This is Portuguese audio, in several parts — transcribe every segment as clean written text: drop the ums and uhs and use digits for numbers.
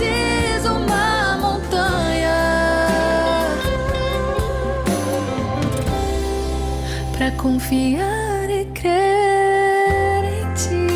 preciso uma montanha pra confiar e crer em ti.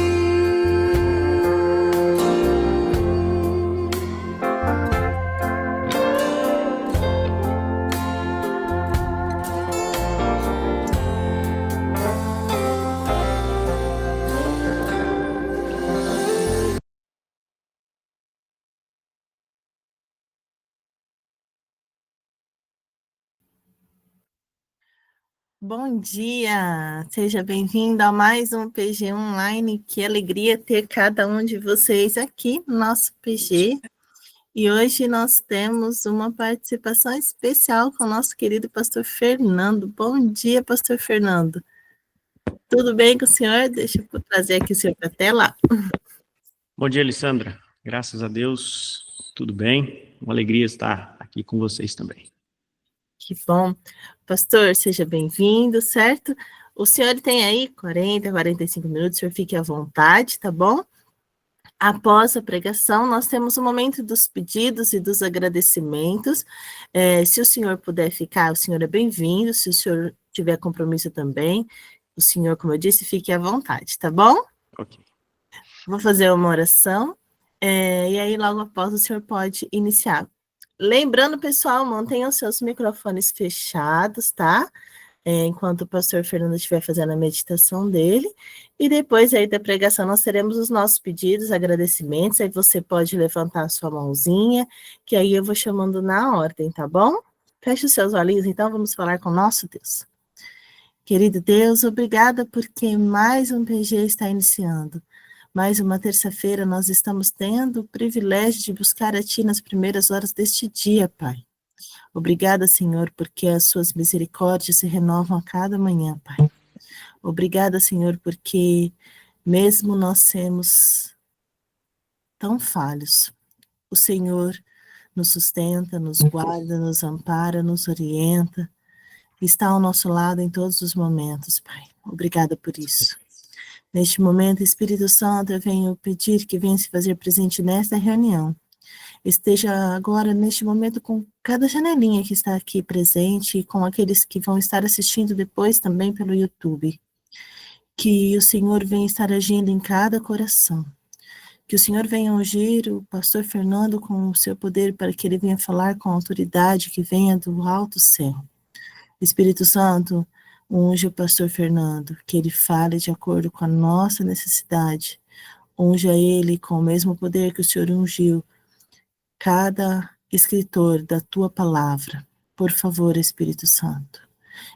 Bom dia, seja bem-vindo a mais um PG Online. Que alegria ter cada um de vocês aqui no nosso PG. E hoje nós temos uma participação especial com o nosso querido pastor Fernando. Bom dia, pastor Fernando. Tudo bem com o senhor? Deixa eu trazer aqui o senhor para a tela. Bom dia, Alessandra. Graças a Deus, tudo bem. Uma alegria estar aqui com vocês também. Que bom. Pastor, seja bem-vindo, certo? O senhor tem aí 40, 45 minutos, o senhor fique à vontade, tá bom? Após a pregação, nós temos o momento dos pedidos e dos agradecimentos. Se o senhor puder ficar, o senhor é bem-vindo. Se o senhor tiver compromisso também, o senhor, como eu disse, fique à vontade, tá bom? Ok. Vou fazer uma oração, e aí logo após o senhor pode iniciar. Lembrando, pessoal, mantenham seus microfones fechados, tá? Enquanto o pastor Fernando estiver fazendo a meditação dele, e depois aí da pregação nós teremos os nossos pedidos, agradecimentos, aí você pode levantar a sua mãozinha, que aí eu vou chamando na ordem, tá bom? Feche os seus olhinhos, então vamos falar com o nosso Deus. Querido Deus, obrigada porque mais um PG está iniciando. Mais uma terça-feira nós estamos tendo o privilégio de buscar a Ti nas primeiras horas deste dia, Pai. Obrigada, Senhor, porque as suas misericórdias se renovam a cada manhã, Pai. Obrigada, Senhor, porque mesmo nós sermos tão falhos, o Senhor nos sustenta, nos guarda, nos ampara, nos orienta, está ao nosso lado em todos os momentos, Pai. Obrigada por isso. Neste momento, Espírito Santo, eu venho pedir que venha se fazer presente nesta reunião. Esteja agora, neste momento, com cada janelinha que está aqui presente e com aqueles que vão estar assistindo depois também pelo YouTube. Que o Senhor venha estar agindo em cada coração. Que o Senhor venha ungir o pastor Fernando com o seu poder para que ele venha falar com a autoridade que venha do alto céu. Espírito Santo, unge o pastor Fernando, que ele fale de acordo com a nossa necessidade. Unja ele com o mesmo poder que o Senhor ungiu cada escritor da tua palavra. Por favor, Espírito Santo.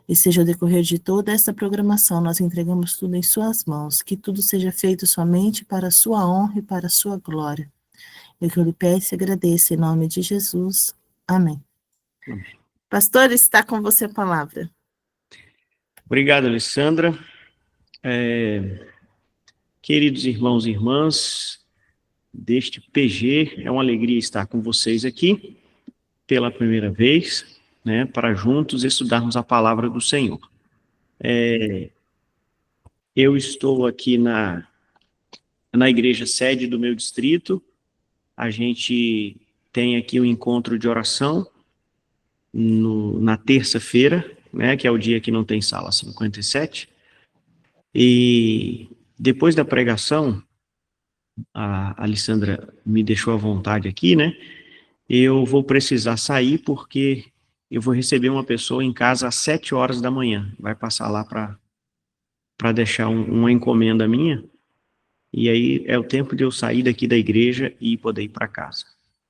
E seja o decorrer de toda essa programação, nós entregamos tudo em suas mãos, que tudo seja feito somente para a sua honra e para a sua glória. Eu que eu lhe peço e agradeço em nome de Jesus. Amém. Amém. Pastor, está com você a palavra. Obrigado, Alessandra. Queridos irmãos e irmãs deste PG, é uma alegria estar com vocês aqui pela primeira vez, né, para juntos estudarmos a palavra do Senhor. Eu estou aqui na igreja sede do meu distrito. A gente tem aqui um encontro de oração na terça-feira, né, que é o dia que não tem sala 57. E depois da pregação, a Alessandra me deixou à vontade aqui, né? Eu vou precisar sair porque eu vou receber uma pessoa em casa às 7 horas da manhã. Vai passar lá para deixar uma encomenda minha. E aí é o tempo de eu sair daqui da igreja e poder ir para casa.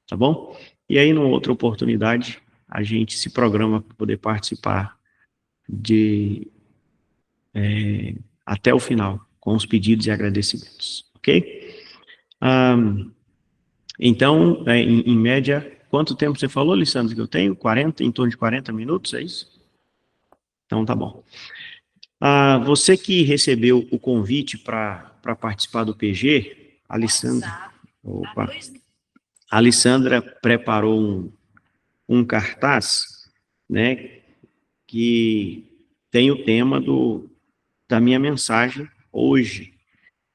Tá bom? E aí, numa outra oportunidade, a gente se programa para poder participar até o final, com os pedidos e agradecimentos. Ok? Então, em média, quanto tempo você falou, Alessandro, que eu tenho? 40, em torno de 40 minutos, é isso? Então, tá bom. Você que recebeu o convite para participar do PG, Alessandra, a Alessandra preparou um cartaz, né, que tem o tema da minha mensagem hoje.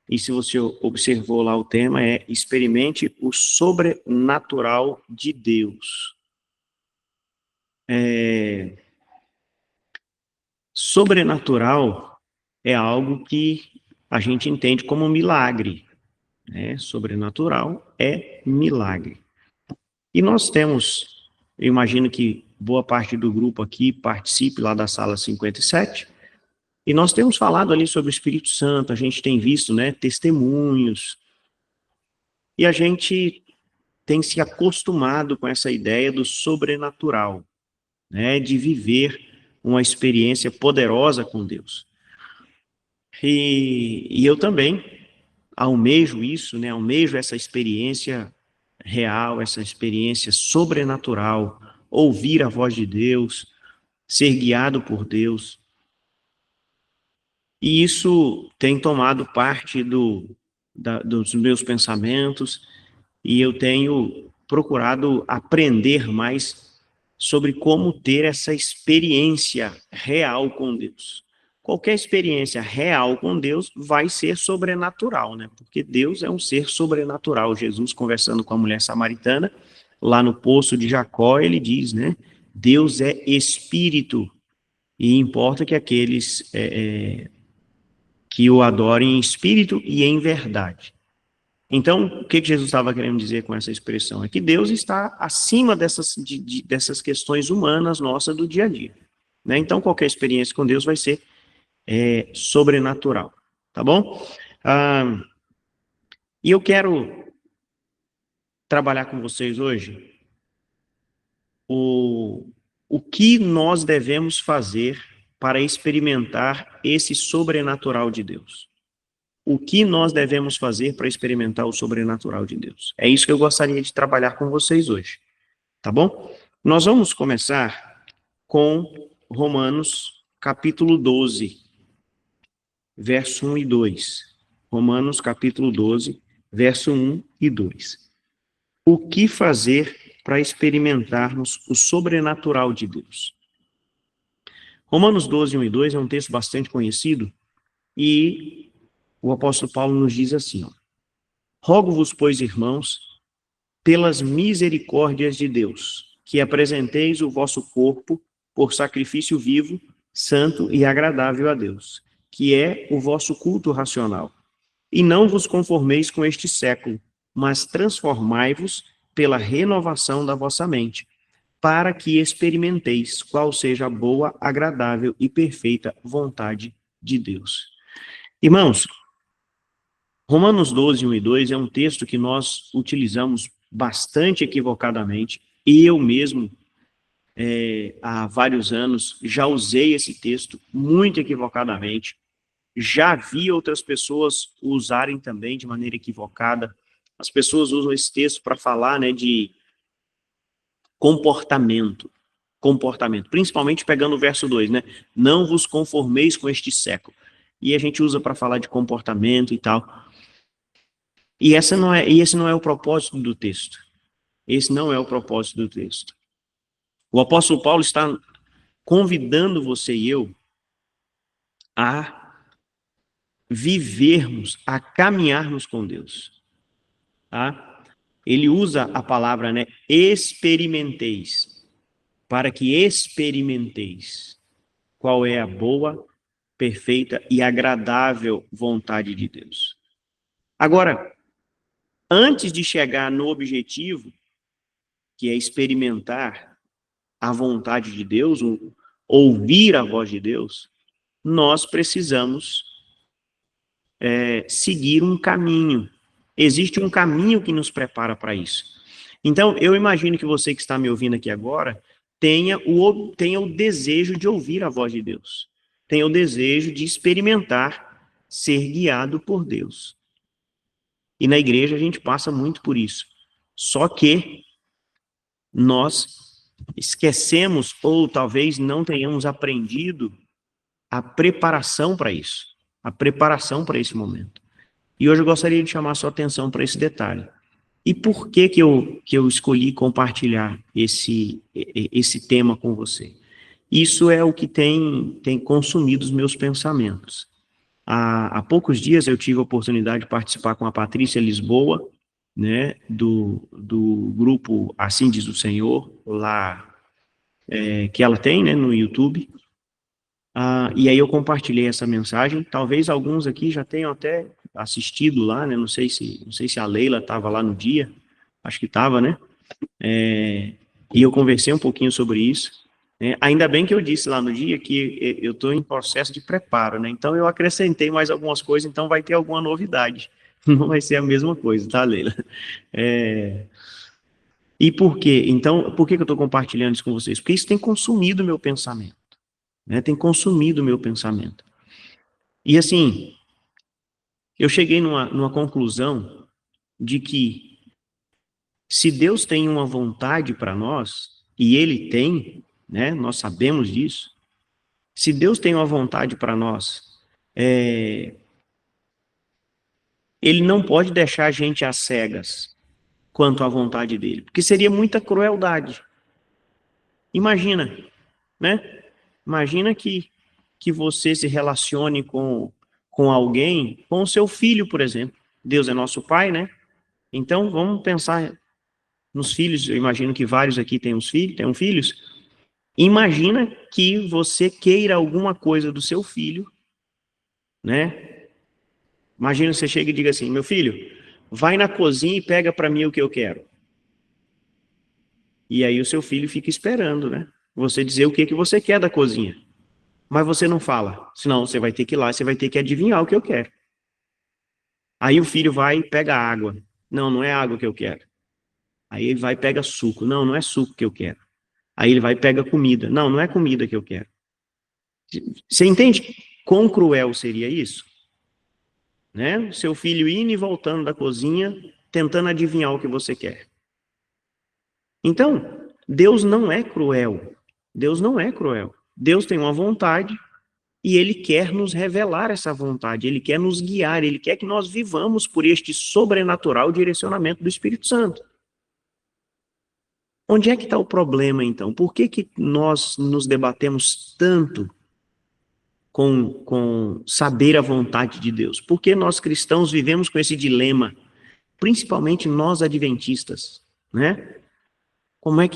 e se você observou lá o tema, é experimente o sobrenatural de Deus. Sobrenatural é algo que a gente entende como milagre, né? Sobrenatural é milagre. E nós temos, eu imagino que boa parte do grupo aqui participe lá da sala 57, e nós temos falado ali sobre o Espírito Santo, a gente tem visto, né, testemunhos, e a gente tem se acostumado com essa ideia do sobrenatural, né, de viver uma experiência poderosa com Deus. E eu também almejo isso, né, almejo essa experiência real, essa experiência sobrenatural, ouvir a voz de Deus, ser guiado por Deus. E isso tem tomado parte dos meus pensamentos, e eu tenho procurado aprender mais sobre como ter essa experiência real com Deus. Qualquer experiência real com Deus vai ser sobrenatural, né? Porque Deus é um ser sobrenatural. Jesus, conversando com a mulher samaritana, lá no poço de Jacó, ele diz, né? Deus é espírito, e importa que aqueles que o adorem em espírito e em verdade. Então, o que Jesus estava querendo dizer com essa expressão? É que Deus está acima dessas questões humanas nossas do dia a dia, né? Então, qualquer experiência com Deus vai ser sobrenatural, tá bom? E eu quero trabalhar com vocês hoje o que nós devemos fazer para experimentar esse sobrenatural de Deus. O que nós devemos fazer para experimentar o sobrenatural de Deus. É isso que eu gostaria de trabalhar com vocês hoje, tá bom? Nós vamos começar com Romanos capítulo 12, verso 1 e 2. Romanos capítulo 12, verso 1 e 2. O que fazer para experimentarmos o sobrenatural de Deus? Romanos 12, 1 e 2 é um texto bastante conhecido, e o apóstolo Paulo nos diz assim, ó: rogo-vos, pois, irmãos, pelas misericórdias de Deus, que apresenteis o vosso corpo por sacrifício vivo, santo e agradável a Deus, que é o vosso culto racional. E não vos conformeis com este século, mas transformai-vos pela renovação da vossa mente, para que experimenteis qual seja a boa, agradável e perfeita vontade de Deus. Irmãos, Romanos 12, 1 e 2 é um texto que nós utilizamos bastante equivocadamente, e eu mesmo, há vários anos, já usei esse texto muito equivocadamente, já vi outras pessoas usarem também de maneira equivocada. As pessoas usam esse texto para falar, né, de comportamento, principalmente pegando o verso 2, né, não vos conformeis com este século, e a gente usa para falar de comportamento e tal. E esse não é o propósito do texto. Esse não é o propósito do texto. O apóstolo Paulo está convidando você e eu a vivermos, a caminharmos com Deus. Tá? Ele usa a palavra, né, experimenteis, para que experimenteis qual é a boa, perfeita e agradável vontade de Deus. Agora, antes de chegar no objetivo, que é experimentar a vontade de Deus, ouvir a voz de Deus, nós precisamos seguir um caminho. Existe um caminho que nos prepara para isso. Então, eu imagino que você que está me ouvindo aqui agora tenha o desejo de ouvir a voz de Deus. Tenha o desejo de experimentar ser guiado por Deus. E na igreja a gente passa muito por isso. Só que nós esquecemos, ou talvez não tenhamos aprendido, a preparação para isso. A preparação para esse momento. E hoje eu gostaria de chamar a sua atenção para esse detalhe. E por que eu escolhi compartilhar esse tema com você? Isso é o que tem consumido os meus pensamentos. Há poucos dias eu tive a oportunidade de participar com a Patrícia Lisboa, né, do grupo Assim Diz o Senhor, lá, que ela tem, né, no YouTube. E aí eu compartilhei essa mensagem. Talvez alguns aqui já tenham até assistido lá, né? Não sei se a Leila estava lá no dia. Acho que estava, né? E eu conversei um pouquinho sobre isso. Ainda bem que eu disse lá no dia que eu estou em processo de preparo, né? Então eu acrescentei mais algumas coisas, então vai ter alguma novidade. Não vai ser a mesma coisa, tá, Leila? E por quê? Então, por que eu estou compartilhando isso com vocês? Porque isso tem consumido o meu pensamento. Né, tem consumido o meu pensamento. E assim, eu cheguei numa conclusão de que se Deus tem uma vontade para nós, e Ele tem, né, nós sabemos disso, se Deus tem uma vontade para nós, Ele não pode deixar a gente às cegas quanto à vontade dele, porque seria muita crueldade. Imagina, né? Imagina que você se relacione com alguém, com o seu filho, por exemplo. Deus é nosso pai, né? Então, vamos pensar nos filhos. Eu imagino que vários aqui tenham filhos. Imagina que você queira alguma coisa do seu filho, né? Imagina que você chega e diga assim, meu filho, vai na cozinha e pega para mim o que eu quero. E aí o seu filho fica esperando, né? Você dizer o que você quer da cozinha. Mas você não fala, senão você vai ter que ir lá, você vai ter que adivinhar o que eu quero. Aí o filho vai e pega água. Não, não é água que eu quero. Aí ele vai e pega suco. Não, não é suco que eu quero. Aí ele vai e pega comida. Não, não é comida que eu quero. Você entende quão cruel seria isso? Né? Seu filho indo e voltando da cozinha, tentando adivinhar o que você quer. Então, Deus não é cruel. Deus não é cruel. Deus tem uma vontade e Ele quer nos revelar essa vontade. Ele quer nos guiar. Ele quer que nós vivamos por este sobrenatural direcionamento do Espírito Santo. Onde é que está o problema, então? Por que nós nos debatemos tanto com saber a vontade de Deus? Porque nós cristãos vivemos com esse dilema, principalmente nós adventistas, né? Como é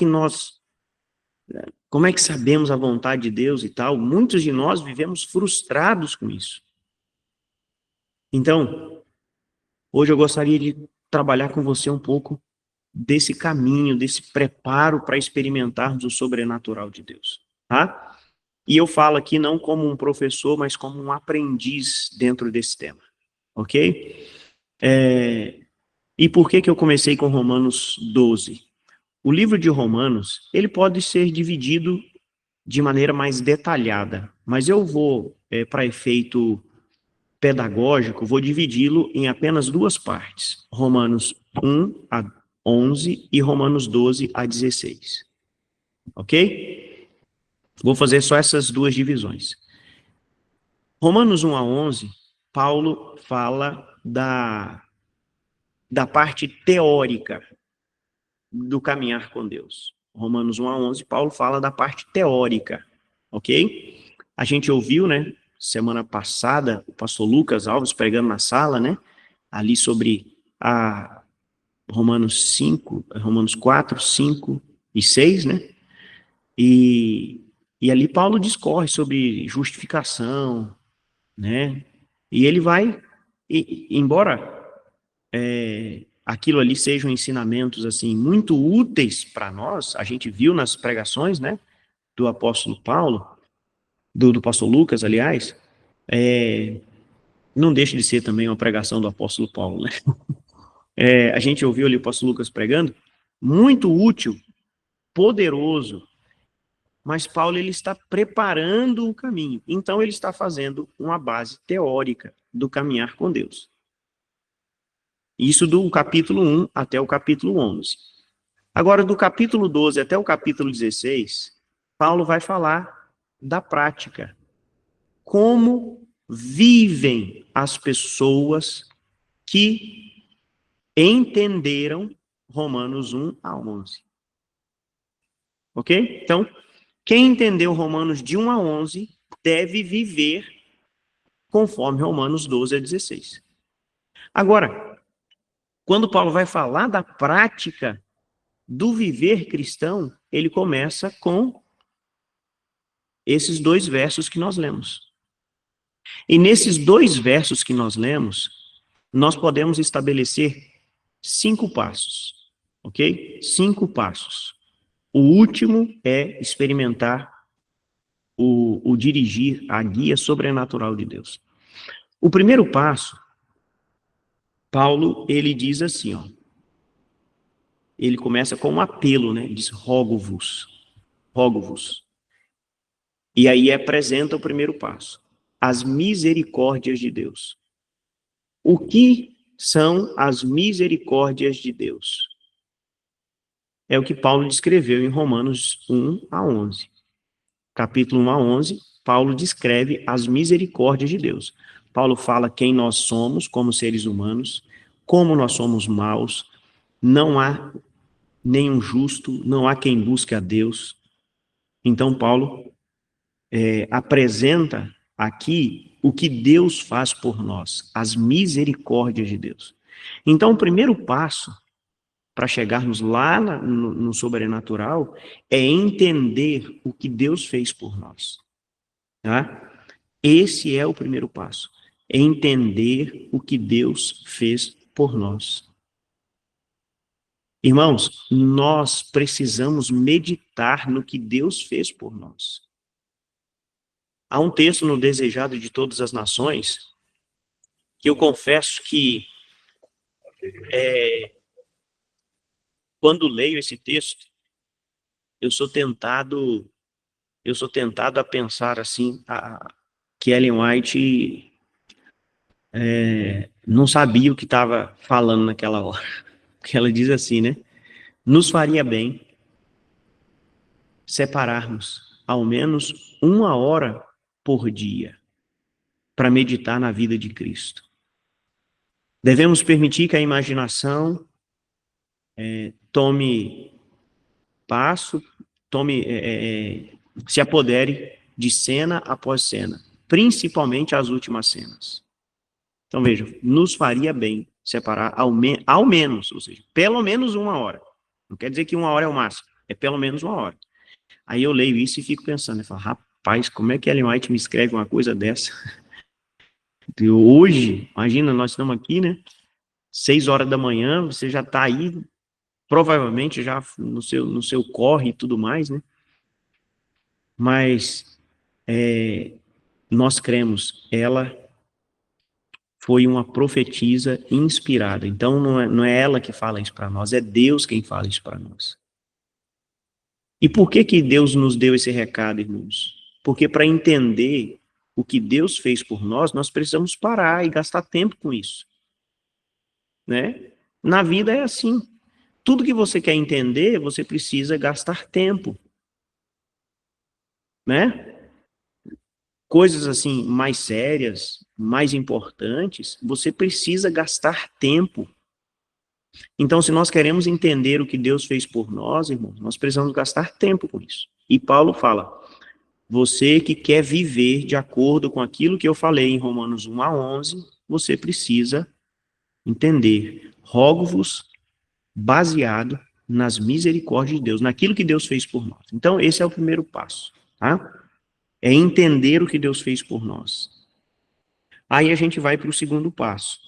que sabemos a vontade de Deus e tal? Muitos de nós vivemos frustrados com isso. Então, hoje eu gostaria de trabalhar com você um pouco desse caminho, desse preparo para experimentarmos o sobrenatural de Deus, tá? E eu falo aqui não como um professor, mas como um aprendiz dentro desse tema, ok? E por que eu comecei com Romanos 12? O livro de Romanos, ele pode ser dividido de maneira mais detalhada, mas eu vou, para efeito pedagógico, vou dividi-lo em apenas duas partes, Romanos 1 a 11 e Romanos 12 a 16, ok? Vou fazer só essas duas divisões. Romanos 1 a 11, Paulo fala da parte teórica do caminhar com Deus. Romanos 1 a 11, Paulo fala da parte teórica, ok? A gente ouviu, né, semana passada, o pastor Lucas Alves pregando na sala, né, ali sobre Romanos 4, 5 e 6, né? E ali Paulo discorre sobre justificação, né? E ele vai, embora aquilo ali sejam ensinamentos assim muito úteis para nós, a gente viu nas pregações, né, do apóstolo Paulo, do pastor Lucas, aliás, não deixa de ser também uma pregação do apóstolo Paulo, né? A gente ouviu ali o pastor Lucas pregando, muito útil, poderoso, mas Paulo ele está preparando o caminho, então ele está fazendo uma base teórica do caminhar com Deus. Isso do capítulo 1 até o capítulo 11. Agora, do capítulo 12 até o capítulo 16, Paulo vai falar da prática. Como vivem as pessoas que entenderam Romanos 1 a 11. Ok? Então, quem entendeu Romanos de 1 a 11 deve viver conforme Romanos 12:16. Agora, quando Paulo vai falar da prática do viver cristão, ele começa com esses 2 versos que nós lemos. E nesses 2 versos que nós lemos, nós podemos estabelecer 5 passos, ok? 5 passos. O último é experimentar o dirigir, a guia sobrenatural de Deus. O primeiro passo, Paulo, ele diz assim, ó. Ele começa com um apelo, né? Ele diz, rogo-vos, rogo-vos. E aí apresenta o primeiro passo, as misericórdias de Deus. O que são as misericórdias de Deus? É o que Paulo descreveu em Romanos 1-11. Capítulo 1-11, Paulo descreve as misericórdias de Deus. Paulo fala quem nós somos como seres humanos, como nós somos maus, não há nenhum justo, não há quem busque a Deus. Então Paulo apresenta aqui o que Deus faz por nós, as misericórdias de Deus. Então o primeiro passo para chegarmos lá no sobrenatural é entender o que Deus fez por nós. Tá? Esse é o primeiro passo, é entender o que Deus fez por nós. Irmãos, nós precisamos meditar no que Deus fez por nós. Há um texto no Desejado de Todas as Nações que eu confesso que quando leio esse texto, eu sou tentado a pensar assim, que Ellen White não sabia o que estava falando naquela hora. Porque ela diz assim, né? Nos faria bem separarmos ao menos 1 hora por dia para meditar na vida de Cristo. Devemos permitir que a imaginação se apodere de cena após cena, principalmente as últimas cenas. Então veja, nos faria bem separar ao menos, ou seja, pelo menos 1 hora. Não quer dizer que 1 hora é o máximo, é pelo menos 1 hora. Aí eu leio isso e fico pensando, eu falo, rapaz, como é que Ellen White me escreve uma coisa dessa? E hoje, imagina, nós estamos aqui, né? 6 horas da manhã, você já está aí, provavelmente já no seu corre e tudo mais, né? Mas nós cremos, ela foi uma profetisa inspirada. Então não é ela que fala isso para nós, é Deus quem fala isso para nós. E por que Deus nos deu esse recado, irmãos? Porque para entender o que Deus fez por nós, nós precisamos parar e gastar tempo com isso. Né? Na vida é assim. Tudo que você quer entender, você precisa gastar tempo. Né? Coisas assim mais sérias, mais importantes, você precisa gastar tempo. Então, se nós queremos entender o que Deus fez por nós, irmãos, nós precisamos gastar tempo com isso. E Paulo fala, você que quer viver de acordo com aquilo que eu falei em Romanos 1-11, você precisa entender, rogo-vos baseado nas misericórdias de Deus, naquilo que Deus fez por nós. Então, esse é o primeiro passo, tá? É entender o que Deus fez por nós. Aí a gente vai para o segundo passo,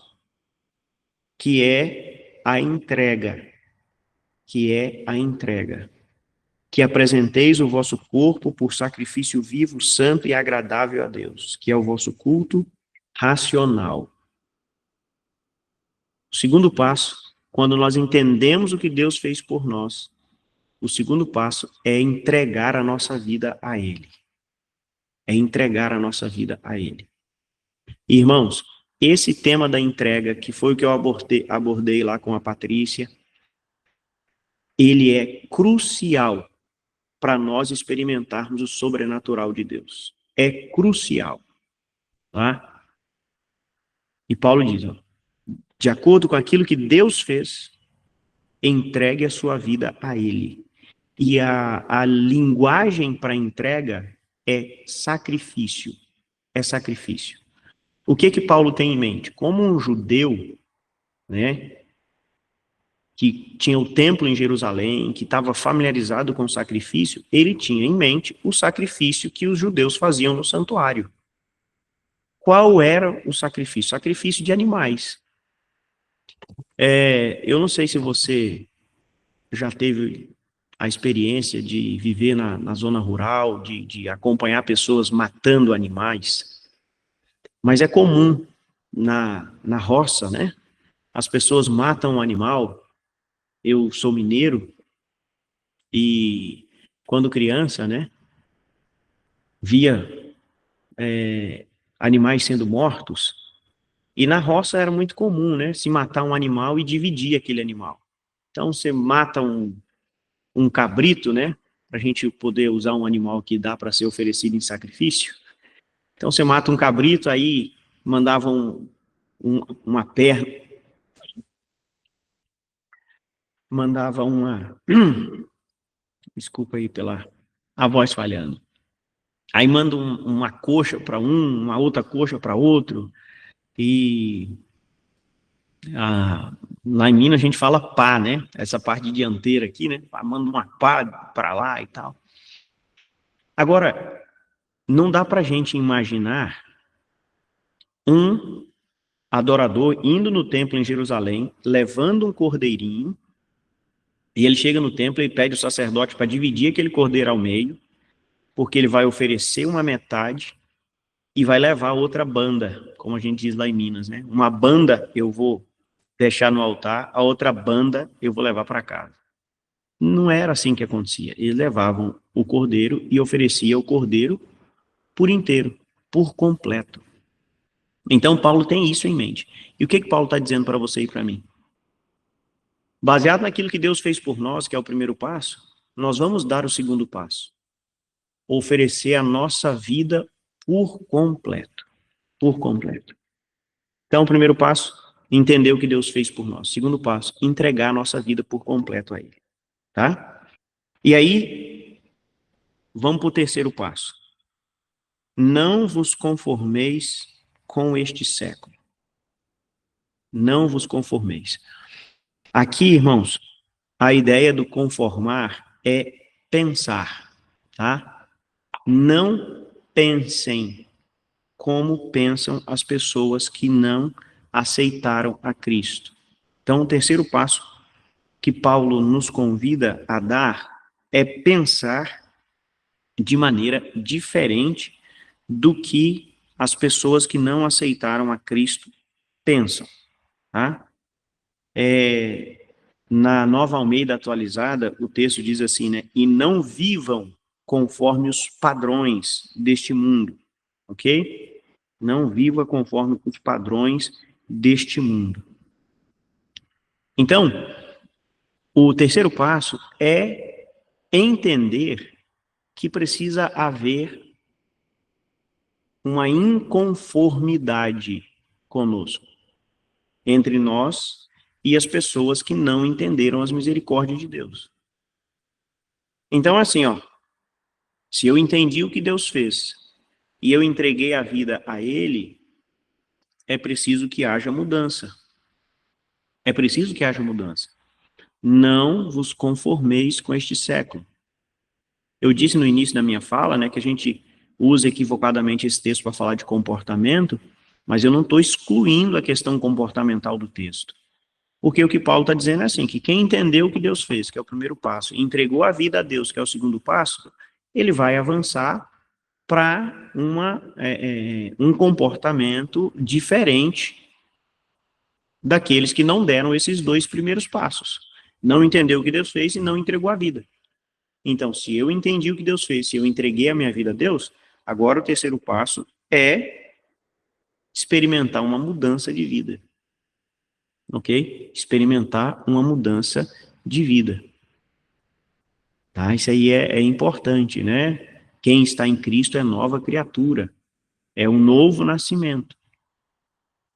que é a entrega. Que apresenteis o vosso corpo por sacrifício vivo, santo e agradável a Deus, que é o vosso culto racional. O segundo passo, quando nós entendemos o que Deus fez por nós, o segundo passo é entregar a nossa vida a Ele. É entregar a nossa vida a Ele. Irmãos, esse tema da entrega, que foi o que eu abordei lá com a Patrícia, ele é crucial para nós experimentarmos o sobrenatural de Deus. É crucial. Tá? E Paulo diz, ó, de acordo com aquilo que Deus fez, entregue a sua vida a Ele. E a linguagem para entrega é sacrifício. É sacrifício. o que Paulo tem em mente? Como um judeu, né, que tinha o templo em Jerusalém, que estava familiarizado com o sacrifício, ele tinha em mente o sacrifício que os judeus faziam no santuário. Qual era o sacrifício? Sacrifício de animais. Eu não sei se você já teve a experiência de viver na zona rural, de acompanhar pessoas matando animais, mas é comum na roça, né? As pessoas matam um animal. Eu sou mineiro e quando criança, né, via animais sendo mortos, e na roça era muito comum, né, se matar um animal e dividir aquele animal. Então você mata um cabrito, né, para a gente poder usar um animal que dá para ser oferecido em sacrifício. Então você mata um cabrito, aí mandavam uma perna, mandava uma, desculpa aí pela a voz falhando. Aí manda uma coxa para uma outra coxa para outro, e lá em Minas a gente fala pá, né? Essa parte dianteira aqui, né? Manda uma pá para lá e tal. Agora, não dá para a gente imaginar um adorador indo no templo em Jerusalém, levando um cordeirinho, e ele chega no templo e pede o sacerdote para dividir aquele cordeiro ao meio, porque ele vai oferecer uma metade e vai levar outra banda, como a gente diz lá em Minas, né? Uma banda eu vou deixar no altar, a outra banda eu vou levar para casa. Não era assim que acontecia. Eles levavam o cordeiro e ofereciam o cordeiro por inteiro, por completo. Então, Paulo tem isso em mente. E o que Paulo está dizendo para você e para mim? Baseado naquilo que Deus fez por nós, que é o primeiro passo, nós vamos dar o segundo passo. Oferecer a nossa vida por completo. Por completo. Então, o primeiro passo, entender o que Deus fez por nós. Segundo passo, entregar a nossa vida por completo a Ele. Tá? E aí, vamos para o terceiro passo. Não vos conformeis com este século. Não vos conformeis. Aqui, irmãos, a ideia do conformar é pensar, tá? Não pensem como pensam as pessoas que não aceitaram a Cristo. Então, o terceiro passo que Paulo nos convida a dar é pensar de maneira diferente do que as pessoas que não aceitaram a Cristo pensam, tá? Na Nova Almeida Atualizada, o texto diz assim, né? E não vivam conforme os padrões deste mundo, ok? Não viva conforme os padrões deste mundo. Então, o terceiro passo é entender que precisa haver uma inconformidade conosco, entre nós e as pessoas que não entenderam as misericórdias de Deus. Então, assim, ó, se eu entendi o que Deus fez e eu entreguei a vida a Ele, é preciso que haja mudança. É preciso que haja mudança. Não vos conformeis com este século. Eu disse no início da minha fala, né, que a gente usa equivocadamente esse texto para falar de comportamento, mas eu não estou excluindo a questão comportamental do texto. Porque o que Paulo está dizendo é assim, que quem entendeu o que Deus fez, que é o primeiro passo, e entregou a vida a Deus, que é o segundo passo, ele vai avançar para um comportamento diferente daqueles que não deram esses dois primeiros passos. Não entendeu o que Deus fez e não entregou a vida. Então, se eu entendi o que Deus fez, se eu entreguei a minha vida a Deus, agora o terceiro passo é experimentar uma mudança de vida. Ok? Experimentar uma mudança de vida. Tá? Isso aí é importante, né? Quem está em Cristo é nova criatura. É um novo nascimento.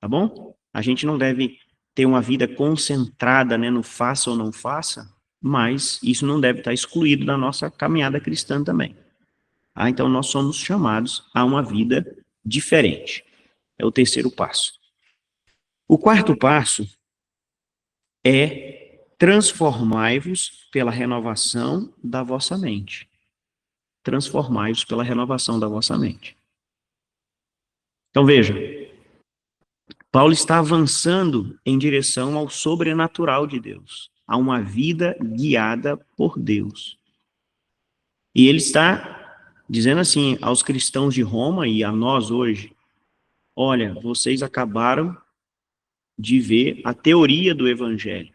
Tá bom? A gente não deve ter uma vida concentrada, né, no faça ou não faça, mas isso não deve estar excluído da nossa caminhada cristã também. Então, nós somos chamados a uma vida diferente. É o terceiro passo. O quarto passo é transformai-vos pela renovação da vossa mente. Transformai-vos pela renovação da vossa mente. Então veja, Paulo está avançando em direção ao sobrenatural de Deus, a uma vida guiada por Deus. E ele está dizendo assim aos cristãos de Roma e a nós hoje: olha, vocês acabaram de ver a teoria do evangelho.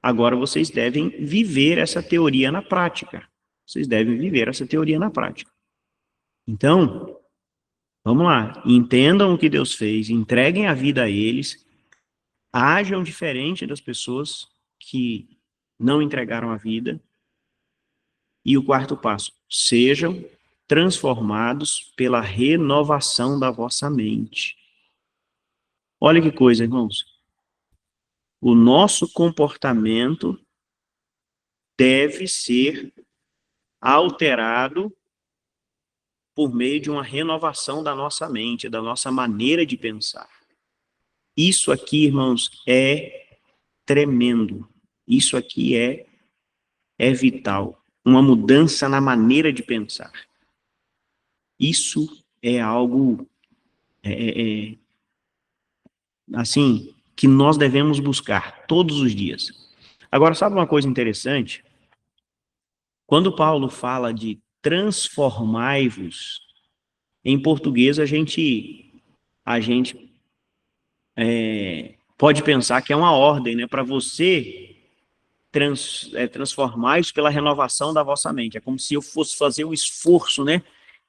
Agora vocês devem viver essa teoria na prática. Vocês devem viver essa teoria na prática. Então, vamos lá, entendam o que Deus fez, entreguem a vida a eles, ajam diferente das pessoas que não entregaram a vida. E o quarto passo, sejam transformados pela renovação da vossa mente. Olha que coisa, irmãos. O nosso comportamento deve ser alterado por meio de uma renovação da nossa mente, da nossa maneira de pensar. Isso aqui, irmãos, é tremendo. Isso aqui é vital. Uma mudança na maneira de pensar. Isso é algo, assim, que nós devemos buscar todos os dias. Agora, sabe uma coisa interessante? Quando Paulo fala de transformai-vos, em português a gente pode pensar que é uma ordem, né? Para você transformai-vos pela renovação da vossa mente. É como se eu fosse fazer um esforço, né?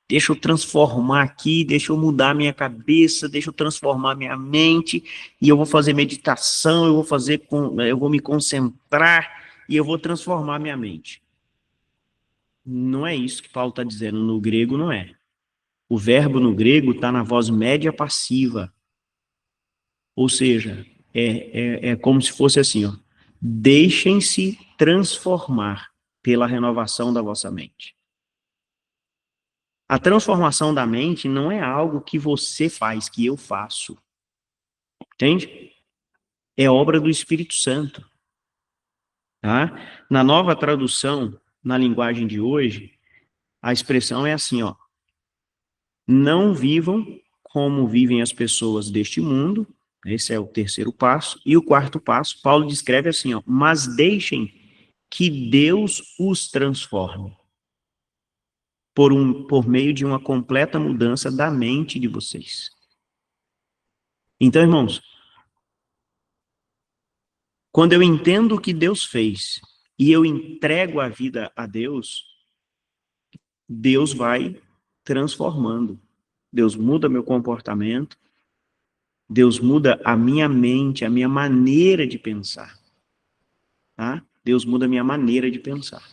Deixa eu transformar aqui, deixa eu mudar minha cabeça, deixa eu transformar minha mente, e eu vou fazer meditação, eu vou me concentrar, e eu vou transformar minha mente. Não é isso que Paulo está dizendo, no grego não é. O verbo no grego está na voz média passiva. Ou seja, é como se fosse assim, ó. Deixem-se transformar pela renovação da vossa mente. A transformação da mente não é algo que você faz, que eu faço. Entende? É obra do Espírito Santo. Tá? Na nova tradução, na linguagem de hoje, a expressão é assim, ó. Não vivam como vivem as pessoas deste mundo. Esse é o terceiro passo. E o quarto passo, Paulo descreve assim, ó. Mas deixem que Deus os transforme por meio de uma completa mudança da mente de vocês. Então, irmãos, quando eu entendo o que Deus fez e eu entrego a vida a Deus, Deus vai transformando. Deus muda meu comportamento, Deus muda a minha mente, a minha maneira de pensar. Tá? Deus muda a minha maneira de pensar.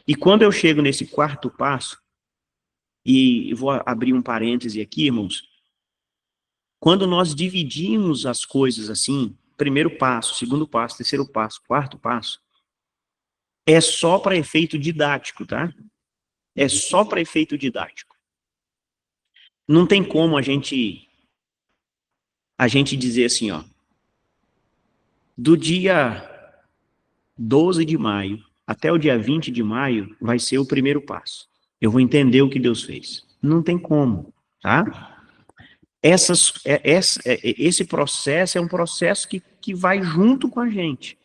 E quando eu chego nesse quarto passo, e vou abrir um parêntese aqui, irmãos, quando nós dividimos as coisas assim, primeiro passo, segundo passo, terceiro passo, quarto passo, é só para efeito didático, tá? É só para efeito didático. Não tem como a gente dizer assim, ó, do dia 12 de maio até o dia 20 de maio vai ser o primeiro passo. Eu vou entender o que Deus fez. Não tem como, tá? Esse processo é um processo que vai junto com a gente.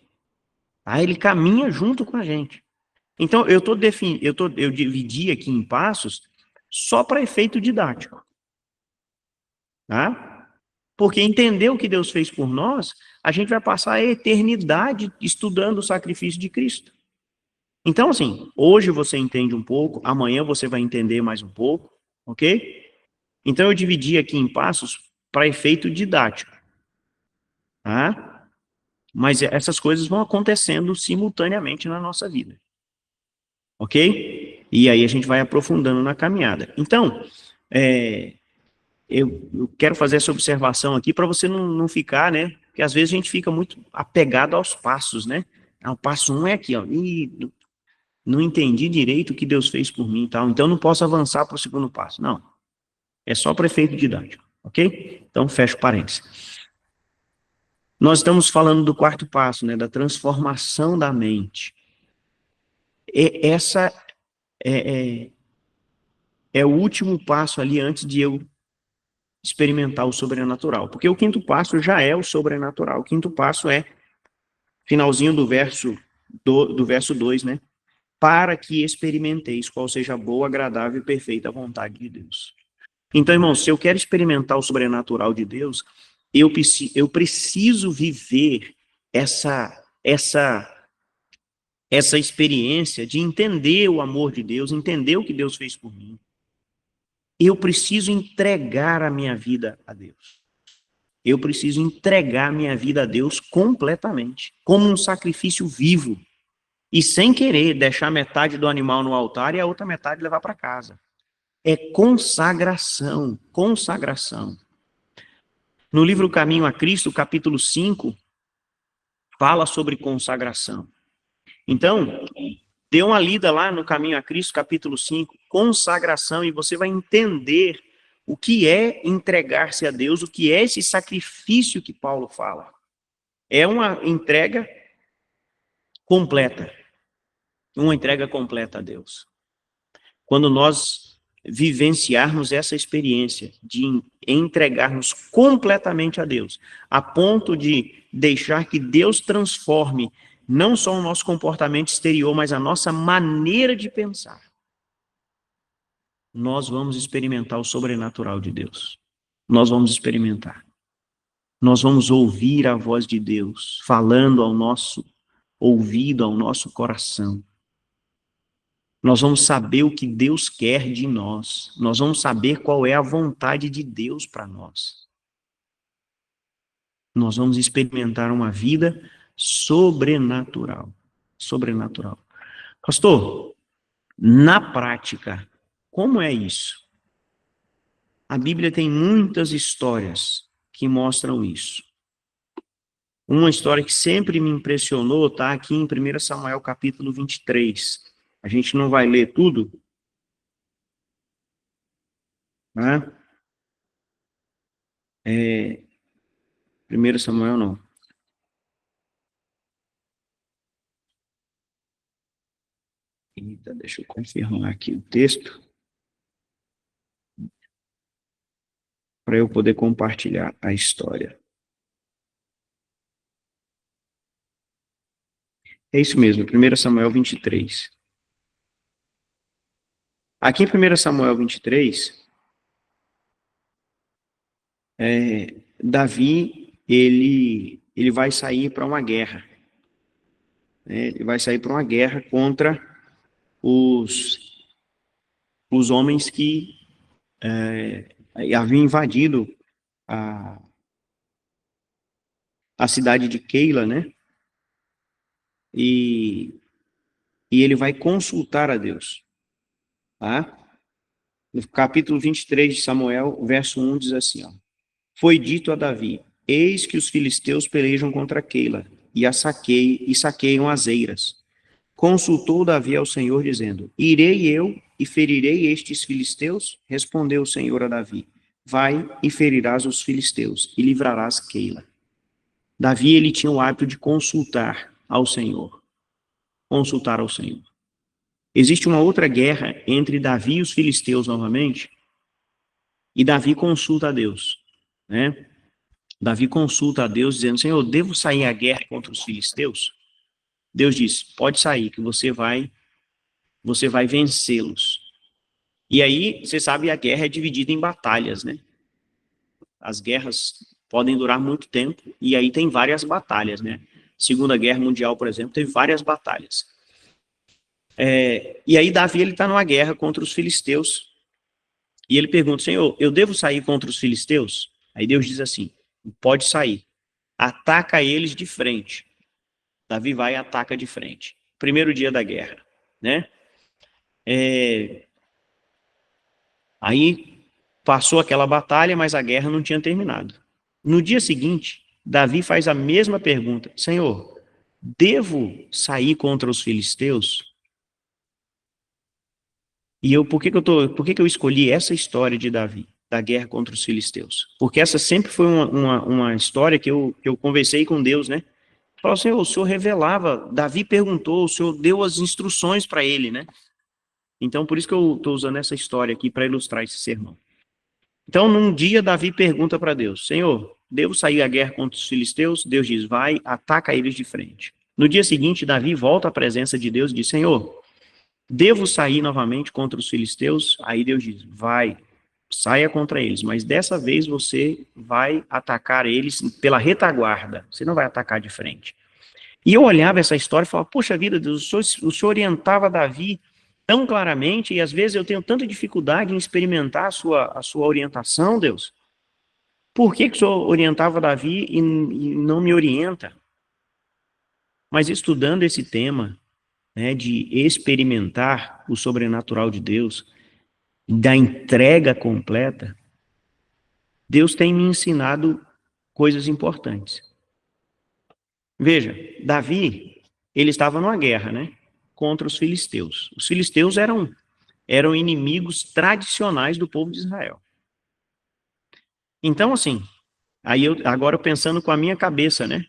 Tá? Ele caminha junto com a gente. Então, eu dividi aqui em passos só para efeito didático. Tá? Porque entender o que Deus fez por nós, a gente vai passar a eternidade estudando o sacrifício de Cristo. Então, assim, hoje você entende um pouco, amanhã você vai entender mais um pouco, ok? Então, eu dividi aqui em passos para efeito didático. Tá? Mas essas coisas vão acontecendo simultaneamente na nossa vida. Ok? E aí a gente vai aprofundando na caminhada. Então, eu quero fazer essa observação aqui para você não ficar, né? Porque às vezes a gente fica muito apegado aos passos, né? O passo 1 é aqui, ó. Ih, não entendi direito o que Deus fez por mim e tal, então não posso avançar para o segundo passo. Não. É só para efeito didático. Ok? Então, fecho parênteses. Nós estamos falando do quarto passo, né, da transformação da mente. Essa é o último passo ali antes de eu experimentar o sobrenatural. Porque o quinto passo já é o sobrenatural. O quinto passo é, finalzinho do verso 2, né? Para que experimenteis qual seja a boa, agradável e perfeita vontade de Deus. Então, irmãos, se eu quero experimentar o sobrenatural de Deus, eu preciso viver essa experiência de entender o amor de Deus, entender o que Deus fez por mim. Eu preciso entregar a minha vida a Deus. Eu preciso entregar a minha vida a Deus completamente, como um sacrifício vivo. E sem querer deixar metade do animal no altar e a outra metade levar para casa. É consagração, consagração. No livro Caminho a Cristo, capítulo 5, fala sobre consagração. Então, dê uma lida lá no Caminho a Cristo, capítulo 5, consagração, e você vai entender o que é entregar-se a Deus, o que é esse sacrifício que Paulo fala. É uma entrega completa. Uma entrega completa a Deus. Quando nós vivenciarmos essa experiência de entregarmos completamente a Deus, a ponto de deixar que Deus transforme não só o nosso comportamento exterior, mas a nossa maneira de pensar, nós vamos experimentar o sobrenatural de Deus. Nós vamos experimentar. Nós vamos ouvir a voz de Deus falando ao nosso ouvido, ao nosso coração. Nós vamos saber o que Deus quer de nós. Nós vamos saber qual é a vontade de Deus para nós. Nós vamos experimentar uma vida sobrenatural. Sobrenatural. Pastor, na prática, como é isso? A Bíblia tem muitas histórias que mostram isso. Uma história que sempre me impressionou está aqui em 1 Samuel capítulo 23. A gente não vai ler tudo, né? 1 Samuel não. Eita, deixa eu confirmar aqui o texto para eu poder compartilhar a história. É isso mesmo, 1 Samuel 23. Aqui em 1 Samuel 23, Davi, ele vai sair para uma guerra. Ele vai sair para uma guerra contra os homens que haviam invadido a cidade de Keila, né? E ele vai consultar a Deus. Tá? No capítulo 23 de Samuel, verso 1 diz assim, ó. Foi dito a Davi, eis que os filisteus pelejam contra Keila, e saqueiam as eiras. Consultou Davi ao Senhor, dizendo, irei eu e ferirei estes filisteus? Respondeu o Senhor a Davi, vai e ferirás os filisteus, e livrarás Keila. Davi, ele tinha o hábito de consultar ao Senhor. Consultar ao Senhor. Existe uma outra guerra entre Davi e os filisteus novamente, e Davi consulta a Deus, né? Davi consulta a Deus, dizendo, Senhor, devo sair à guerra contra os filisteus? Deus diz, pode sair, que você vai vencê-los. E aí, você sabe, a guerra é dividida em batalhas, né? As guerras podem durar muito tempo, e aí tem várias batalhas, né? Segunda Guerra Mundial, por exemplo, teve várias batalhas. E aí Davi, ele está numa guerra contra os filisteus, e ele pergunta, Senhor, eu devo sair contra os filisteus? Aí Deus diz assim, pode sair, ataca eles de frente. Davi vai e ataca de frente. Primeiro dia da guerra, né? Aí passou aquela batalha, mas a guerra não tinha terminado. No dia seguinte, Davi faz a mesma pergunta, Senhor, devo sair contra os filisteus? E por que eu escolhi essa história de Davi? da guerra contra os filisteus. Porque essa sempre foi uma história que eu conversei com Deus, né? Falou assim, o Senhor revelava, Davi perguntou, o Senhor deu as instruções para ele, né? Então, por isso que eu estou usando essa história aqui para ilustrar esse sermão. Então, num dia, Davi pergunta para Deus, Senhor, devo sair à guerra contra os filisteus? Deus diz, vai, ataca eles de frente. No dia seguinte, Davi volta à presença de Deus e diz, Senhor, devo sair novamente contra os filisteus? Aí Deus diz, vai, saia contra eles, mas dessa vez você vai atacar eles pela retaguarda, você não vai atacar de frente. E eu olhava essa história e falava, poxa vida, Deus, o Senhor orientava Davi tão claramente, e às vezes eu tenho tanta dificuldade em experimentar a sua orientação, Deus. Por que o Senhor orientava Davi e não me orienta? Mas estudando esse tema, né, de experimentar o sobrenatural de Deus, da entrega completa, Deus tem me ensinado coisas importantes. Veja, Davi, ele estava numa guerra, né, contra os filisteus. Os filisteus eram inimigos tradicionais do povo de Israel. Então, assim, agora pensando com a minha cabeça, né,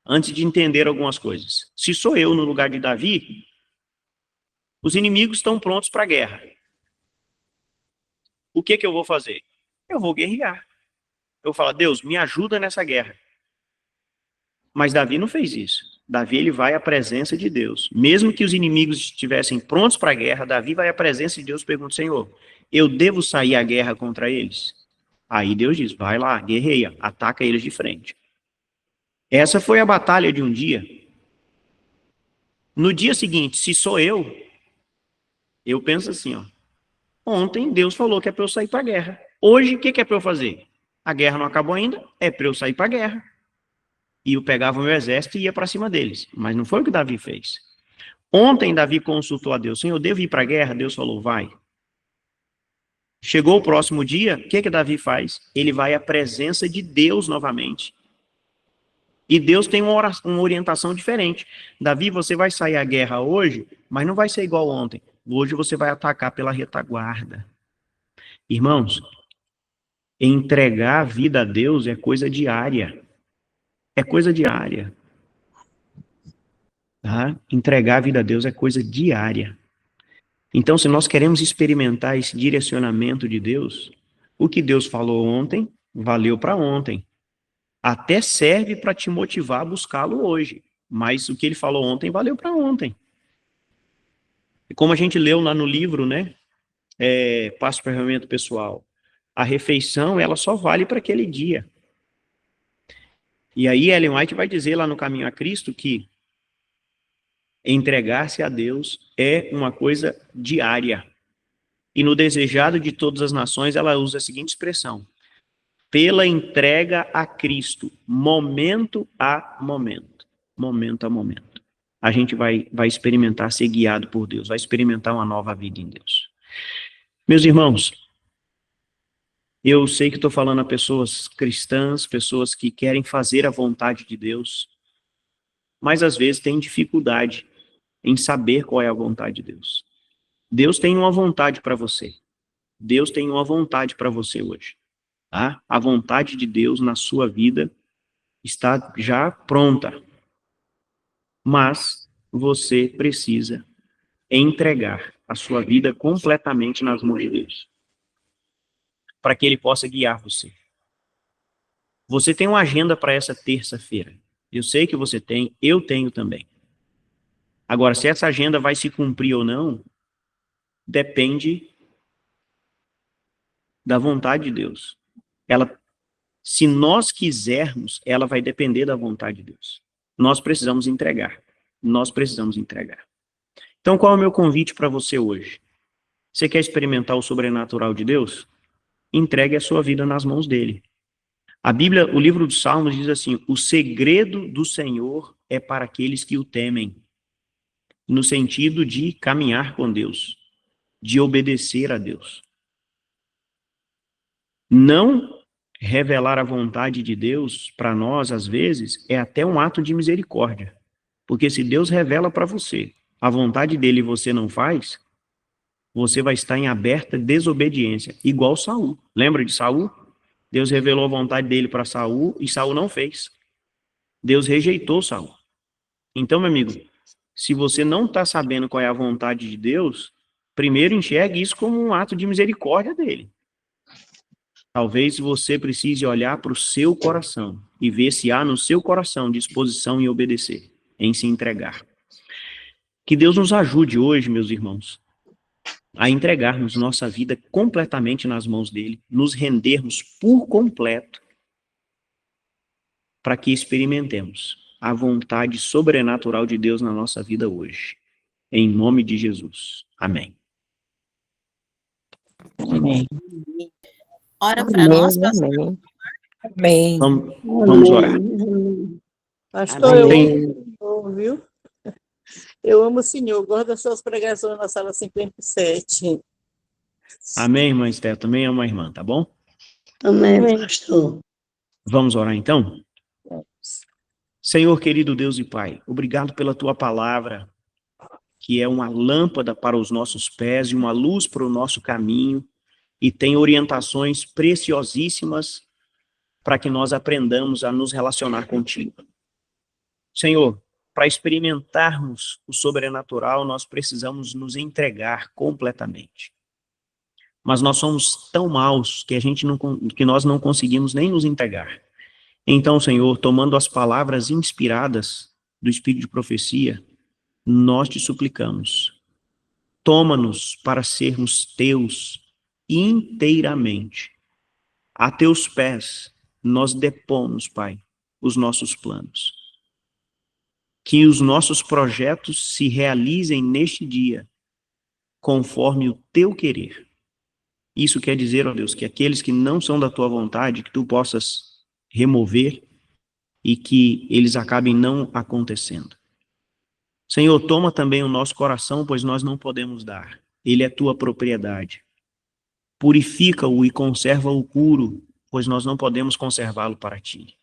antes de entender algumas coisas. Se sou eu no lugar de Davi, os inimigos estão prontos para a guerra. O que eu vou fazer? Eu vou guerrear. Eu vou falar, Deus, me ajuda nessa guerra. Mas Davi não fez isso. Davi, ele vai à presença de Deus. Mesmo que os inimigos estivessem prontos para a guerra, Davi vai à presença de Deus e pergunta, Senhor, eu devo sair à guerra contra eles? Aí Deus diz, vai lá, guerreia, ataca eles de frente. Essa foi a batalha de um dia. No dia seguinte, se sou eu penso assim, ó. Ontem Deus falou que é para eu sair para a guerra. Hoje, o que é para eu fazer? A guerra não acabou ainda, é para eu sair para a guerra. E eu pegava o meu exército e ia para cima deles. Mas não foi o que Davi fez. Ontem Davi consultou a Deus, Senhor, eu devo ir para a guerra? Deus falou, vai. Chegou o próximo dia, o que Davi faz? Ele vai à presença de Deus novamente. E Deus tem uma orientação diferente. Davi, você vai sair à guerra hoje, mas não vai ser igual ontem. Hoje você vai atacar pela retaguarda. Irmãos, entregar a vida a Deus é coisa diária. É coisa diária. Tá? Entregar a vida a Deus é coisa diária. Então, se nós queremos experimentar esse direcionamento de Deus, o que Deus falou ontem, valeu para ontem. Até serve para te motivar a buscá-lo hoje. Mas o que ele falou ontem, valeu para ontem. E como a gente leu lá no livro, né? Passo para ferramenta pessoal. A refeição, ela só vale para aquele dia. E aí Ellen White vai dizer lá no Caminho a Cristo que entregar-se a Deus é uma coisa diária. E no Desejado de Todas as Nações, ela usa a seguinte expressão. Pela entrega a Cristo, momento a momento. Momento a momento. A gente vai experimentar ser guiado por Deus, vai experimentar uma nova vida em Deus. Meus irmãos, eu sei que estou falando a pessoas cristãs, pessoas que querem fazer a vontade de Deus, mas às vezes têm dificuldade em saber qual é a vontade de Deus. Deus tem uma vontade para você. Deus tem uma vontade para você hoje. Tá? A vontade de Deus na sua vida está já pronta. Mas você precisa entregar a sua vida completamente nas mãos de Deus. Para que Ele possa guiar você. Você tem uma agenda para essa terça-feira. Eu sei que você tem, eu tenho também. Agora, se essa agenda vai se cumprir ou não, depende da vontade de Deus. Se nós quisermos, ela vai depender da vontade de Deus. Nós precisamos entregar. Nós precisamos entregar. Então, qual é o meu convite para você hoje? Você quer experimentar o sobrenatural de Deus? Entregue a sua vida nas mãos dele. A Bíblia, o livro dos Salmos diz assim, o segredo do Senhor é para aqueles que o temem. No sentido de caminhar com Deus, de obedecer a Deus. Não revelar a vontade de Deus para nós, às vezes, é até um ato de misericórdia. Porque se Deus revela para você a vontade dele e você não faz, você vai estar em aberta desobediência, igual Saul. Lembra de Saul? Deus revelou a vontade dele para Saul e Saul não fez. Deus rejeitou Saul. Então, meu amigo, se você não está sabendo qual é a vontade de Deus, primeiro enxergue isso como um ato de misericórdia dele. Talvez você precise olhar para o seu coração e ver se há no seu coração disposição em obedecer, em se entregar. Que Deus nos ajude hoje, meus irmãos, a entregarmos nossa vida completamente nas mãos dele, nos rendermos por completo, para que experimentemos a vontade sobrenatural de Deus na nossa vida hoje. Em nome de Jesus. Amém. Amém. Ora para nós, pastor. Amém. Amém. Vamos orar. Pastor, eu Amém. amo o Senhor, viu? Eu amo o Senhor, gosto das suas pregações na sala 57. Amém, irmã Esther. Também é uma irmã, tá bom? Amém, pastor. Vamos orar então? Senhor, querido Deus e Pai, obrigado pela tua palavra, que é uma lâmpada para os nossos pés e uma luz para o nosso caminho, e tem orientações preciosíssimas para que nós aprendamos a nos relacionar contigo. Senhor, para experimentarmos o sobrenatural, nós precisamos nos entregar completamente. Mas nós somos tão maus que nós não conseguimos nem nos entregar. Então, Senhor, tomando as palavras inspiradas do Espírito de profecia, nós te suplicamos, toma-nos para sermos teus inteiramente. A teus pés nós depomos, Pai, os nossos planos. Que os nossos projetos se realizem neste dia, conforme o teu querer. Isso quer dizer, ó Deus, que aqueles que não são da tua vontade, que tu possas remover e que eles acabem não acontecendo. Senhor, toma também o nosso coração, pois nós não podemos dar. Ele é tua propriedade. Purifica-o e conserva-o puro, pois nós não podemos conservá-lo para ti.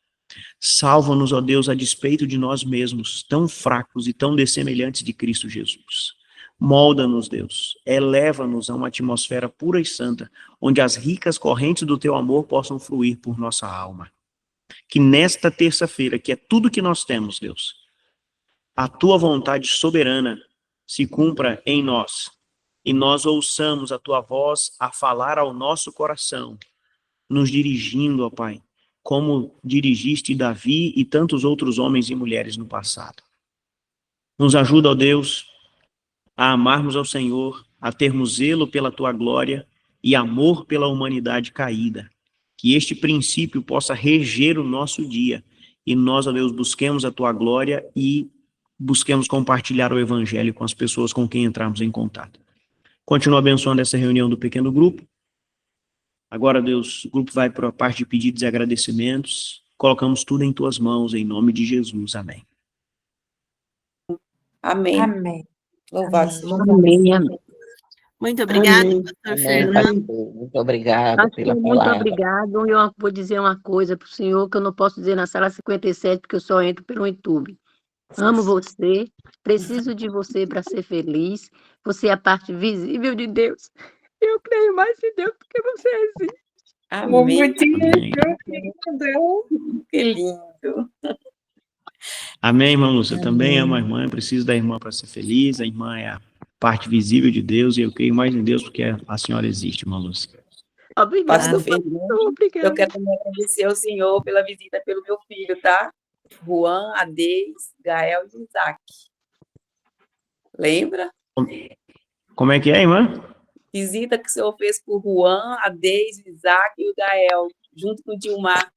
Salva-nos, ó Deus, a despeito de nós mesmos, tão fracos e tão dessemelhantes de Cristo Jesus. Molda-nos, Deus, eleva-nos a uma atmosfera pura e santa, onde as ricas correntes do teu amor possam fluir por nossa alma. Que nesta terça-feira, que é tudo que nós temos, Deus, a tua vontade soberana se cumpra em nós, e nós ouçamos a tua voz a falar ao nosso coração, nos dirigindo, ó Pai, como dirigiste Davi e tantos outros homens e mulheres no passado. Nos ajuda, ó Deus, a amarmos ao Senhor, a termos zelo pela tua glória e amor pela humanidade caída. Que este princípio possa reger o nosso dia e nós, ó Deus, busquemos a tua glória e busquemos compartilhar o evangelho com as pessoas com quem entrarmos em contato. Continua abençoando essa reunião do pequeno grupo. Agora, Deus, o grupo vai para a parte de pedidos e agradecimentos. Colocamos tudo em tuas mãos, em nome de Jesus. Amém. Amém. Amém. Louvado seja Amém, amém. Muito obrigada, Amém. pastor Amém, Fernando. pastor. Muito obrigado Pastor, pela muito palavra. obrigado. Eu vou dizer uma coisa para o senhor que eu não posso dizer na sala 57, porque eu só entro pelo YouTube. Amo você, preciso de você para ser feliz. Você é a parte visível de Deus. Eu creio mais em Deus do que você existe. Amém. Amém. Que lindo. Amém, irmã Lúcia. Eu também Amém. amo a irmã, preciso da irmã para ser feliz. A irmã é a parte visível de Deus e eu creio mais em Deus porque a senhora existe, irmã Lúcia. Obrigada, Pastor pastor. Fernando, Obrigada. eu quero também agradecer ao Senhor pela visita pelo meu filho, tá? Juan, Ades, Gael e Isaac. Lembra? Como é que é, irmã? Visita que o Senhor fez por Juan, Ades, Isaac e o Gael, junto com o Dilmar.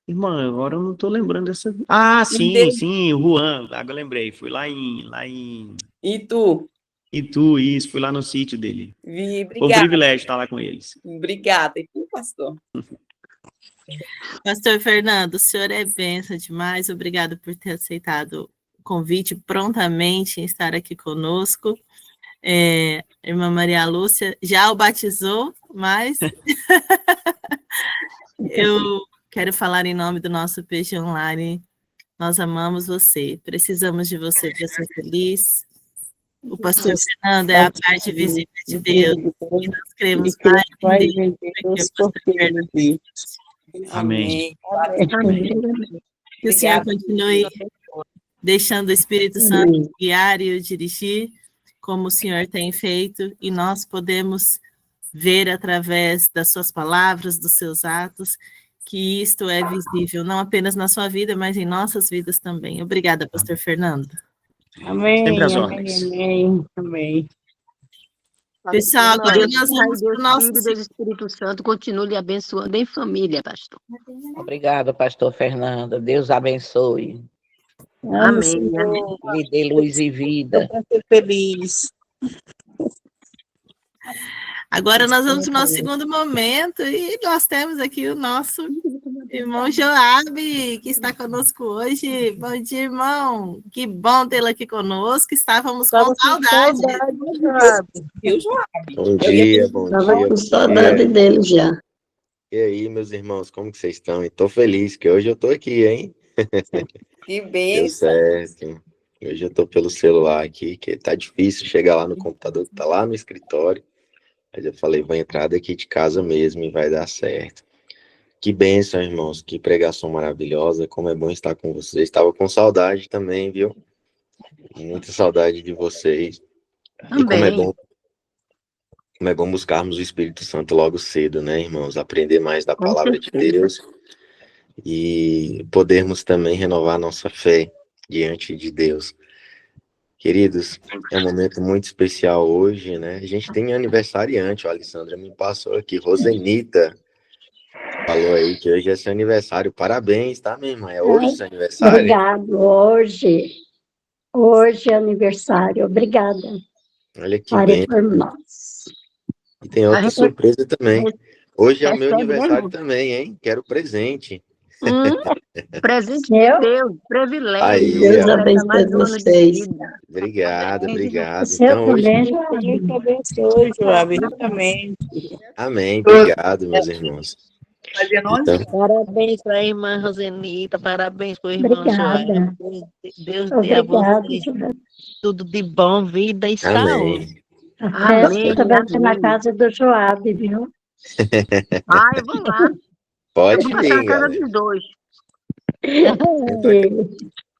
Irmã, agora eu não estou lembrando dessa... Ah, Lembrei. sim, o Juan. Agora eu lembrei. Fui lá em E tu? Itu, isso. Fui lá no sítio dele. Vi, Foi um obrigada. privilégio estar lá com eles. Obrigada. E tu, pastor? Pastor Fernando, o senhor é bênção demais. Obrigado por ter aceitado o convite prontamente em estar aqui conosco. Irmã Maria Lúcia já o batizou, mas eu quero falar em nome do nosso PG Online. Nós amamos você, precisamos de você para ser feliz. O pastor Fernando é a parte visível de Deus. E nós cremos E que mais vai em Deus vender do que os o pastor porqueiros Fernando. disso. Amém. Amém. Que o Senhor Obrigada. continue deixando o Espírito Santo Amém. guiar e o dirigir, como o Senhor tem feito, e nós podemos ver através das suas palavras, dos seus atos, que isto é visível, não apenas na sua vida, mas em nossas vidas também. Obrigada, pastor Fernando. Amém, Sempre às amém, ordens. amém, amém. Pessoal, agora Deus nós Pai, vamos para Deus o nosso... Filho, Deus Espírito Santo, continue lhe abençoando em família, pastor. Obrigada, pastor Fernanda. Deus abençoe. Amém, amém. Lhe dê luz e vida. Para ser feliz. Agora nós vamos para o nosso segundo momento, e nós temos aqui o nosso irmão Joabe, que está conosco hoje. Bom dia, irmão. Que bom tê-lo aqui conosco. Estávamos com saudade. Viu, Joabe? Bom dia, bom Estava dia. com saudade dele já. E aí, meus irmãos, como que vocês estão? Estou feliz que hoje eu estou aqui, hein? Que Deu bênção. certo. Hoje eu estou pelo celular aqui, que tá difícil chegar lá no computador, que tá lá no escritório. Mas eu falei, vou entrar daqui de casa mesmo e vai dar certo. Que bênção, irmãos, que pregação maravilhosa, como é bom estar com vocês. Estava com saudade também, viu? Muita saudade de vocês. E Também. como é bom buscarmos o Espírito Santo logo cedo, né, irmãos? Aprender mais da Com palavra de certeza. Deus e podermos também renovar nossa fé diante de Deus. Queridos, é um momento muito especial hoje, né? A gente tem aniversariante, a Alessandra me passou aqui, Rosenita falou aí que hoje é seu aniversário. Parabéns, tá, minha irmã? É hoje seu aniversário? Obrigado. Hoje é aniversário. Obrigada. Olha que Pare bem. por nós. E tem outra surpresa também. Hoje é o meu Recebe aniversário mesmo? também, hein? Quero presente. Presente de Eu? Deus, privilégio. Aí, Deus ó. abençoe Mais um ano de vocês. vida. Obrigado, obrigado. Seu Então, hoje... também, Deus Joabe. te abençoe, Joabe, ricamente. Amém, obrigado, meus irmãos. Fazendo 11 Então, anos. Parabéns para a irmã Rosenita, parabéns para o irmão Obrigada. Joel. Deus dê a Obrigada. vocês tudo de bom, vida e saúde. amém. A festa Amém, vai ser na amém. casa do Joabe, viu? Ah, eu vou lá. Eu Pode vou passar na vir, casa galera. dos dois.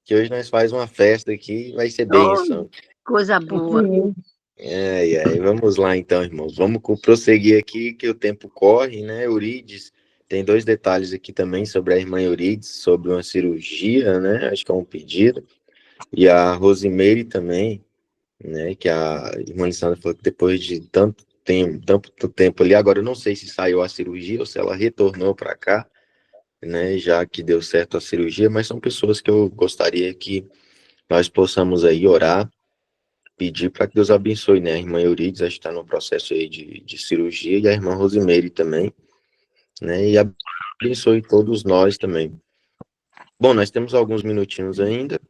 Que hoje nós faz uma festa aqui, vai ser bênção. Coisa boa. E aí, vamos lá então, irmãos. Vamos prosseguir aqui, que o tempo corre, né? Eurides, tem 2 detalhes aqui também sobre a irmã Eurides, sobre uma cirurgia, né? Acho que é um pedido. E a Rosimeire também, né? Que a irmã Alessandra falou que depois de tanto tempo ali, agora eu não sei se saiu a cirurgia ou se ela retornou para cá, né? Já que deu certo a cirurgia, mas são pessoas que eu gostaria que nós possamos aí orar, pedir para que Deus abençoe, né? A irmã Eurides está no processo aí de cirurgia, e a irmã Rosimeire também, né? E abençoe todos nós também. Bom, nós temos alguns minutinhos ainda,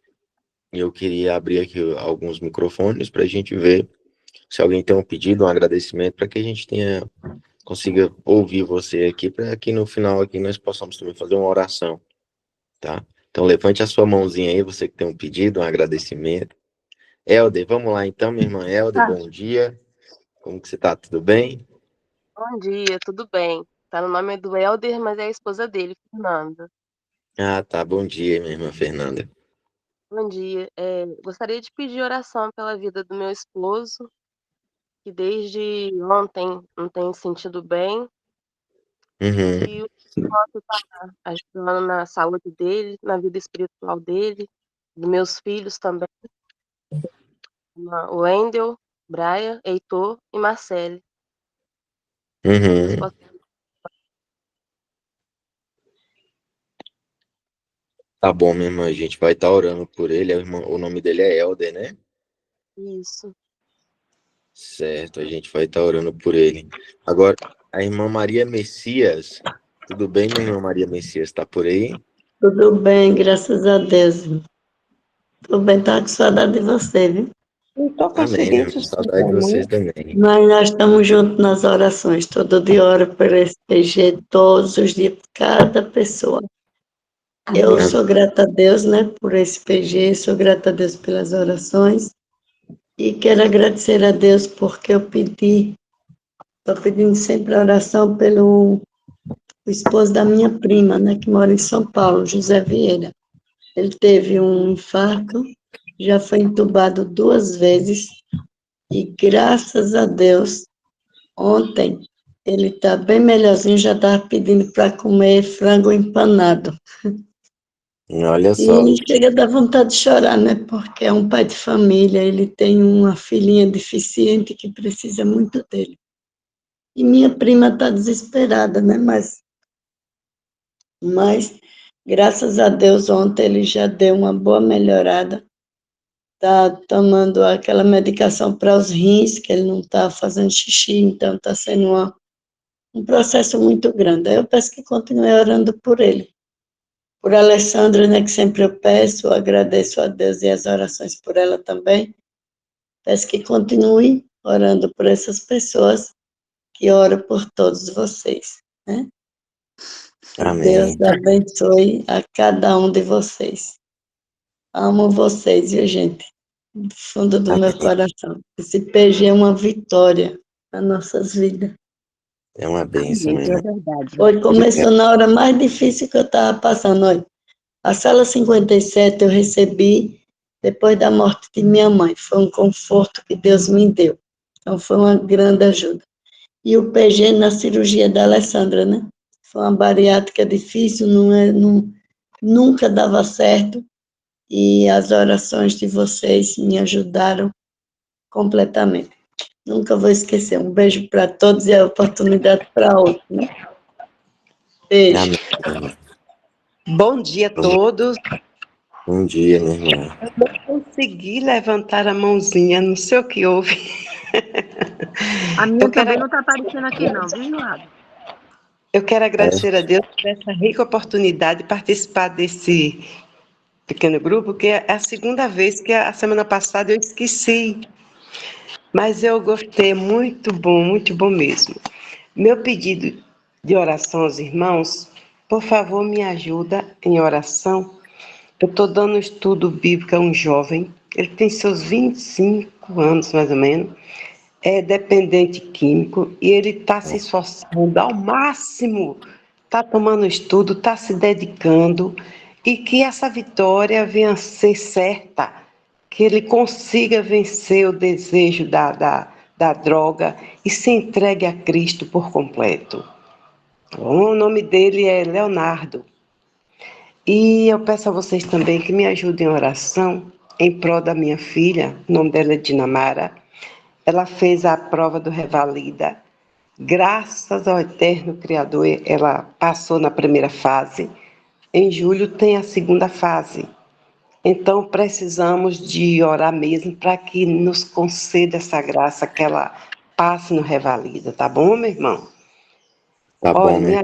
e eu queria abrir aqui alguns microfones para a gente ver se alguém tem um pedido, um agradecimento, para que a gente consiga ouvir você aqui, para que no final aqui nós possamos também fazer uma oração, tá? Então levante a sua mãozinha aí, você que tem um pedido, um agradecimento. Helder, vamos lá então, minha irmã Helder, bom dia. Como que você tá? Tudo bem? Bom dia, tudo bem? Tá no nome do Helder, mas é a esposa dele, Fernanda. Ah, tá. Bom dia, minha irmã Fernanda. Bom dia. Gostaria de pedir oração pela vida do meu esposo, que desde ontem não tem se sentido bem. Uhum. E o nosso tá ajudando na saúde dele, na vida espiritual dele, dos meus filhos também. O Wendel, Brian, Heitor e Marcele. Uhum. Tá bom, minha irmã, a gente vai estar orando por ele. O nome dele é Helder, né? Isso. Certo, a gente vai estar orando por ele. Agora, a irmã Maria Messias. Tudo bem, minha irmã Maria Messias? Tá por aí? Tudo bem, graças a Deus. Tudo bem, tá com saudade de você, viu? Eu tô Amém, minha conseguindo irmã. Saudade de vocês também. Mas nós estamos juntos nas orações. Todo dia oro por esse PG, todos os dias, por cada pessoa. Eu sou grata a Deus, né, por esse PG, sou grata a Deus pelas orações. E quero agradecer a Deus porque estou pedindo sempre oração pelo o esposo da minha prima, né, que mora em São Paulo, José Vieira. Ele teve um infarto, já foi entubado 2 vezes, e graças a Deus, ontem, ele está bem melhorzinho, já estava pedindo para comer frango empanado. Olha E só. chega a dar vontade de chorar, né? Porque é um pai de família, ele tem uma filhinha deficiente que precisa muito dele. E minha prima está desesperada, né? Mas, graças a Deus, ontem ele já deu uma boa melhorada. Está tomando aquela medicação para os rins, que ele não está fazendo xixi, então está sendo um processo muito grande. Aí eu peço que continue orando por ele. Por Alessandra, né, que sempre eu peço, agradeço a Deus e as orações por ela também. Peço que continue orando por essas pessoas, que oro por todos vocês, né? Deus Amém. abençoe a cada um de vocês. Amo vocês, viu, gente? Do fundo do meu Amém. coração. Esse PG é uma vitória nas nossas vidas. É uma bênção, Amém, minha é irmã. verdade. Hoje começou na hora mais difícil que eu estava passando. Olha, a sala 57 eu recebi depois da morte de minha mãe. Foi um conforto que Deus me deu. Então, foi uma grande ajuda. E o PG na cirurgia da Alessandra, né? Foi uma bariátrica difícil, nunca dava certo. E as orações de vocês me ajudaram completamente. Nunca vou esquecer. Um beijo para todos e a oportunidade para outros, né? Beijo. Amém. Bom dia a todos. Bom dia, minha irmã. Eu não consegui levantar a mãozinha, não sei o que houve. A minha Eu quero também não está aparecendo aqui, não, viu, Joab? Eu quero agradecer a Deus por essa rica oportunidade de participar desse pequeno grupo, que é a segunda vez que a semana passada eu esqueci. Mas eu gostei, muito bom mesmo. Meu pedido de oração aos irmãos, por favor, me ajuda em oração. Eu estou dando um estudo bíblico a um jovem, ele tem seus 25 anos, mais ou menos, é dependente químico e ele está se esforçando ao máximo, está tomando estudo, está se dedicando e que essa vitória venha a ser certa, que ele consiga vencer o desejo da droga e se entregue a Cristo por completo. O nome dele é Leonardo. E eu peço a vocês também que me ajudem em oração em prol da minha filha, o nome dela é Dinamara. Ela fez a prova do Revalida. Graças ao Eterno Criador, ela passou na primeira fase. Em julho tem a segunda fase. Então, precisamos de orar mesmo para que nos conceda essa graça, que ela passe no Revalida, tá bom, meu irmão? Tá bom, Olha, né? minha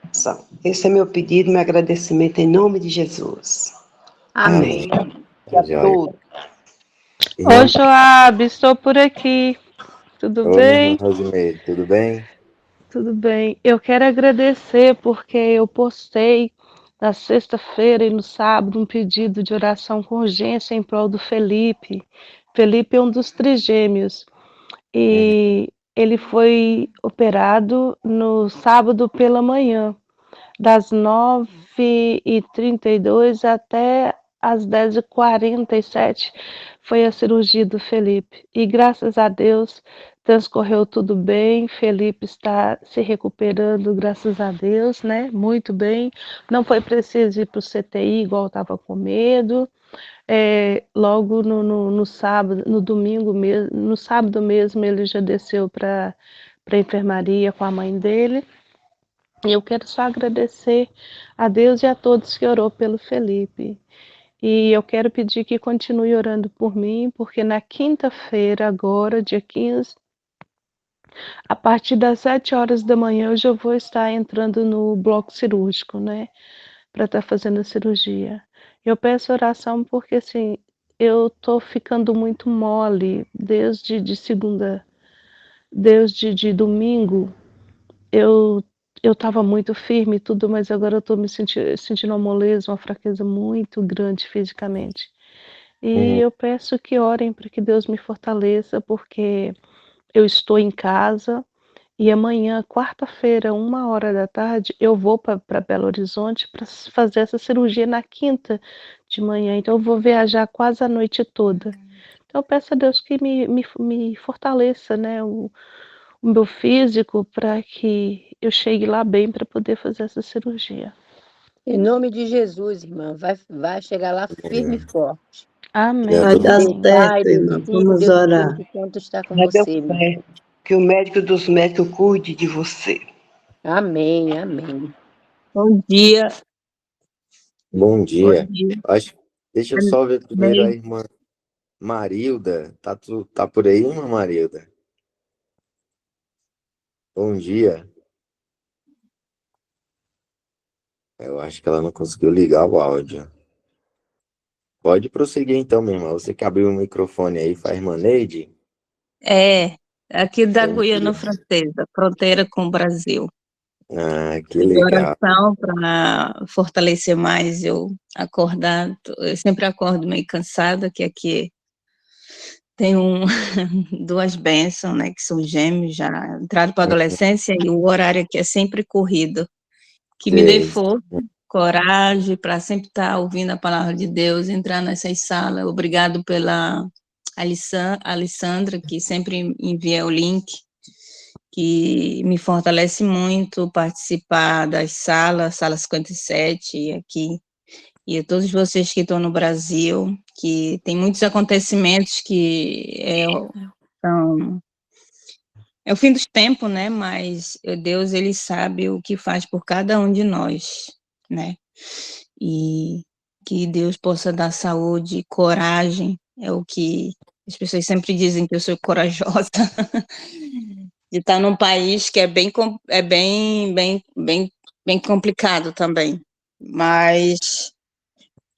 oração. Esse é meu pedido, meu agradecimento em nome de Jesus. Amém. E a todos. Oi, Joab, estou por aqui. Tudo Ô, minha irmã bem? Rosimeire, tudo bem? Tudo bem. Eu quero agradecer porque eu postei na sexta-feira e no sábado um pedido de oração com urgência em prol do Felipe. Felipe é um dos trigêmeos e ele foi operado no sábado pela manhã, das 9h32 até às 10h47 foi a cirurgia do Felipe. E graças a Deus transcorreu tudo bem. Felipe está se recuperando, graças a Deus, né? Muito bem. Não foi preciso ir para o CTI igual estava com medo. Logo no sábado, no domingo mesmo, no sábado mesmo, ele já desceu para a enfermaria com a mãe dele. E eu quero só agradecer a Deus e a todos que orou pelo Felipe. E eu quero pedir que continue orando por mim, porque na quinta-feira, agora, dia 15, a partir das 7 horas da manhã, eu já vou estar entrando no bloco cirúrgico, né? Para estar fazendo a cirurgia. Eu peço oração porque, assim, eu tô ficando muito mole desde segunda, desde domingo. Eu estava muito firme e tudo, mas agora eu estou me sentindo uma moleza, uma fraqueza muito grande fisicamente. E eu peço que orem para que Deus me fortaleça, porque eu estou em casa e amanhã, quarta-feira, 1h da tarde, eu vou para Belo Horizonte para fazer essa cirurgia na quinta de manhã. Então, eu vou viajar quase a noite toda. Então, eu peço a Deus que me fortaleça, né, o meu físico, para que eu chegue lá bem para poder fazer essa cirurgia. Em nome de Jesus, irmã, vai chegar lá firme e forte. Amém. Vai dar Deus Pai, certo, Deus irmã. Filho, Vamos Deus orar. Espírito Santo está com Já deu você, irmã. certo. Que o médico dos médicos cuide de você. Amém, amém. Bom dia. Bom Bom dia. dia. Deixa eu só ver primeiro a Amém. irmã Marilda. Tá por aí, irmã Marilda? Bom dia. Eu acho que ela não conseguiu ligar o áudio. Pode prosseguir então, minha irmã. Você que abriu o microfone aí, faz irmã Neide? Aqui da Bom Guiana dia. Francesa, fronteira com o Brasil. Ah, que De legal. oração para fortalecer mais eu acordar. Eu sempre acordo meio cansada, que aqui tem duas bênçãos, né, que são gêmeos, já entraram para a adolescência, e o horário aqui é sempre corrido. Que me dê Sei. força, coragem para sempre estar ouvindo a palavra de Deus, entrar nessas salas. Obrigado pela Alessandra, que sempre envia o link, que me fortalece muito participar das salas, sala 57 aqui, e a todos vocês que estão no Brasil, que tem muitos acontecimentos que é o fim dos tempos, né? Mas Deus, ele sabe o que faz por cada um de nós, né? E que Deus possa dar saúde e coragem, é o que as pessoas sempre dizem que eu sou corajosa, de estar num país que é bem complicado também, mas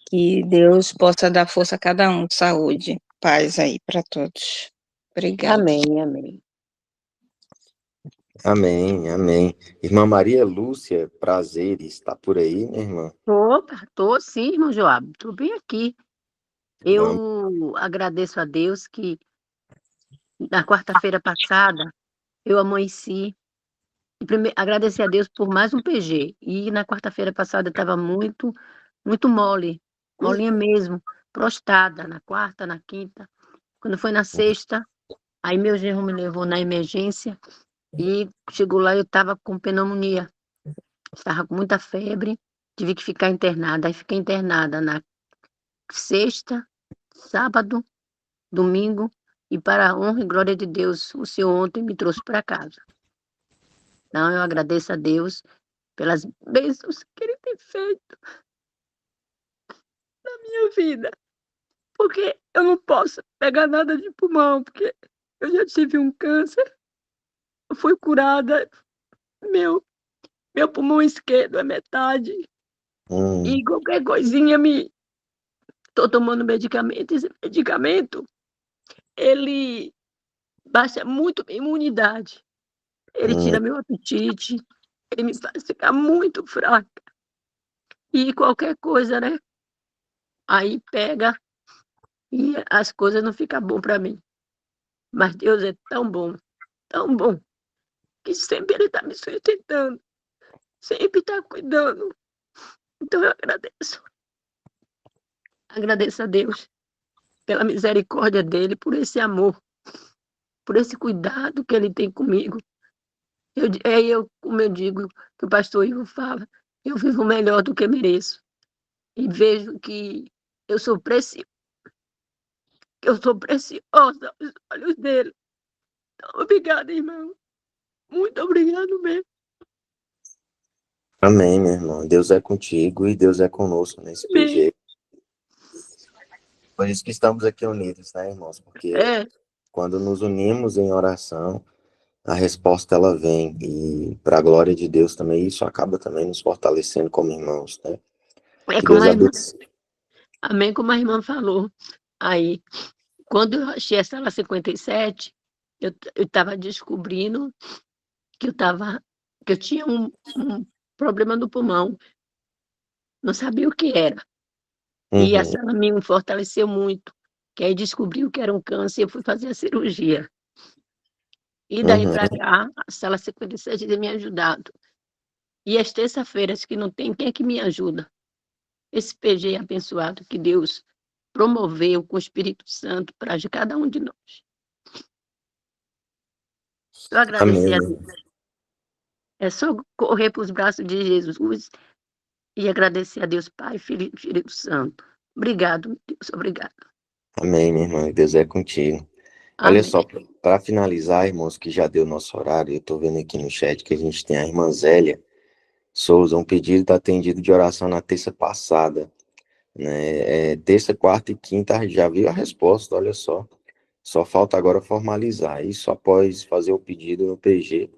que Deus possa dar força a cada um, saúde, paz aí para todos. Obrigada. Amém, amém. Amém, amém. Irmã Maria Lúcia, prazeres. Tá por aí, minha irmã? Tô sim, irmão Joab, tô bem aqui. Eu agradeço a Deus que na quarta-feira passada eu amanheci. Agradecer a Deus por mais um PG. E na quarta-feira passada eu estava muito molinha mesmo, prostrada, na quarta, na quinta. Quando foi na sexta, aí meu genro me levou na emergência e chegou lá, eu estava com pneumonia. Estava com muita febre, tive que ficar internada. Aí fiquei internada na sexta, sábado, domingo, e para a honra e glória de Deus, o Senhor ontem me trouxe para casa. Então, eu agradeço a Deus pelas bênçãos que Ele tem feito na minha vida. Porque eu não posso pegar nada de pulmão, porque eu já tive um câncer, eu fui curada, meu pulmão esquerdo é metade, e qualquer coisinha Estou tomando medicamento, esse medicamento, ele baixa muito minha imunidade, ele tira meu apetite, ele me faz ficar muito fraca. E qualquer coisa, né? Aí pega e as coisas não ficam bom para mim. Mas Deus é tão bom, que sempre Ele está me sustentando, sempre está cuidando. Então eu agradeço. Agradeço a Deus pela misericórdia dEle, por esse amor, por esse cuidado que Ele tem comigo. Como eu digo, que o pastor Ivo fala, eu vivo melhor do que mereço. E vejo que eu sou preciosa aos olhos dele. Então, obrigada, irmão. Muito obrigado mesmo. Amém, minha irmã. Deus é contigo e Deus é conosco nesse PG. Por isso que estamos aqui unidos, né, irmãos? Porque quando nos unimos em oração, a resposta ela vem. E para a glória de Deus também, isso acaba também nos fortalecendo como irmãos, né? Que como Deus abençoe. Amém, como a irmã falou. Aí, quando eu achei a sala 57, eu estava descobrindo que eu tinha um problema no pulmão. Não sabia o que era. E Uhum. essa me fortaleceu muito, que aí descobriu que era um câncer e eu fui fazer a cirurgia. E daí para Uhum. cá, a Sala 57 tem me ajudado. E as terça-feiras que não tem, quem é que me ajuda? Esse PG abençoado que Deus promoveu com o Espírito Santo para cada um de nós. Eu agradecer a Amém. Deus. É só correr para os braços de Jesus e agradecer a Deus, Pai, Filho e Espírito Santo. Obrigado, Deus, obrigado. Amém, minha irmã. Deus é contigo. Olha Amém. só, para finalizar, irmãos, que já deu nosso horário, eu estou vendo aqui no chat que a gente tem a irmã Zélia Souza, um pedido está atendido de oração na terça passada, né? Terça, quarta e quinta já viu a resposta, olha só. Só falta agora formalizar, isso após fazer o pedido no PG,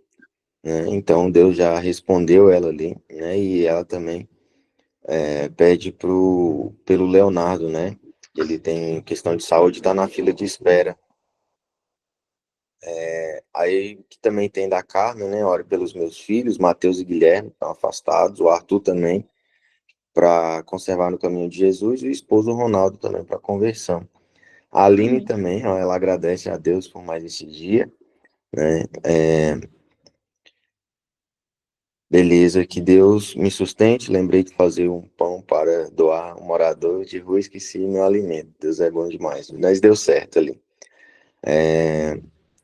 né? Então Deus já respondeu ela ali, né? E ela também pede pelo Leonardo, né? Ele tem questão de saúde, está na fila de espera. Aí que também tem da Carmen, né? Ora pelos meus filhos, Mateus e Guilherme, estão afastados, o Arthur também, para conservar no caminho de Jesus, e o esposo Ronaldo também para conversão. A Aline também, ó, ela agradece a Deus por mais esse dia, né? Beleza, que Deus me sustente. Lembrei de fazer um pão para doar a um morador de rua, esqueci meu alimento. Deus é bom demais. Mas deu certo ali.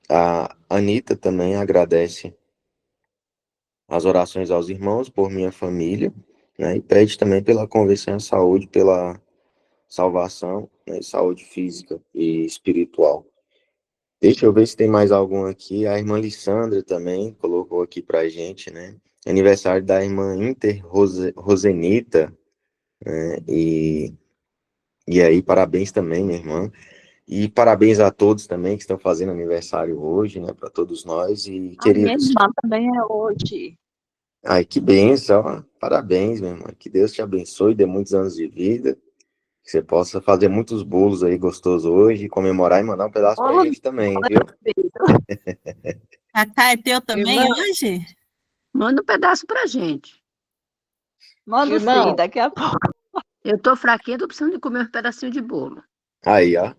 A Anitta também agradece as orações aos irmãos por minha família, né? E pede também pela conversão à saúde, pela salvação, né? E saúde física e espiritual. Deixa eu ver se tem mais algum aqui. A irmã Lissandra também colocou aqui pra gente, né? Aniversário da irmã Rosenita, né? E aí, parabéns também, minha irmã. E parabéns a todos também que estão fazendo aniversário hoje, né? Para todos nós. E, A minha queridos, irmã também é hoje. ai, que bênção, ó. Parabéns, minha irmã. Que Deus te abençoe, dê muitos anos de vida. Que você possa fazer muitos bolos aí gostosos hoje, comemorar e mandar um pedaço pra Bolo gente também, viu? Cacá é teu também Irmão, hoje? Manda um pedaço pra gente. manda sim, Irmão, daqui a pouco. Eu tô fraquinha, tô precisando de comer um pedacinho de bolo. Aí, ó.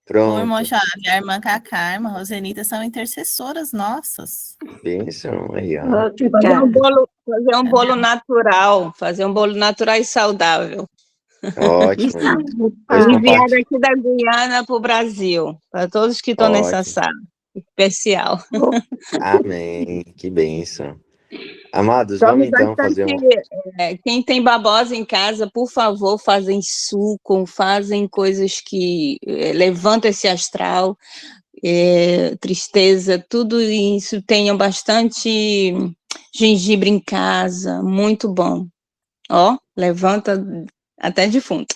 Ô, irmão Pronto. Chave, a irmã Cacá, a irmã Rosenita são intercessoras nossas. Bênção, aí, ó. Fazer um bolo natural, fazer um bolo natural e saudável. Ótimo. Pois Enviar compartilha. aqui da Guiana para o Brasil, para todos que estão nessa Ótimo. sala. Especial. Amém. Que bênção. Amados, Tome vamos então fazer bastante. Quem tem babosa em casa, por favor, fazem suco, fazem coisas que levantam esse astral, tristeza, tudo isso. Tenham bastante gengibre em casa, muito bom. Ó, levanta até defunto.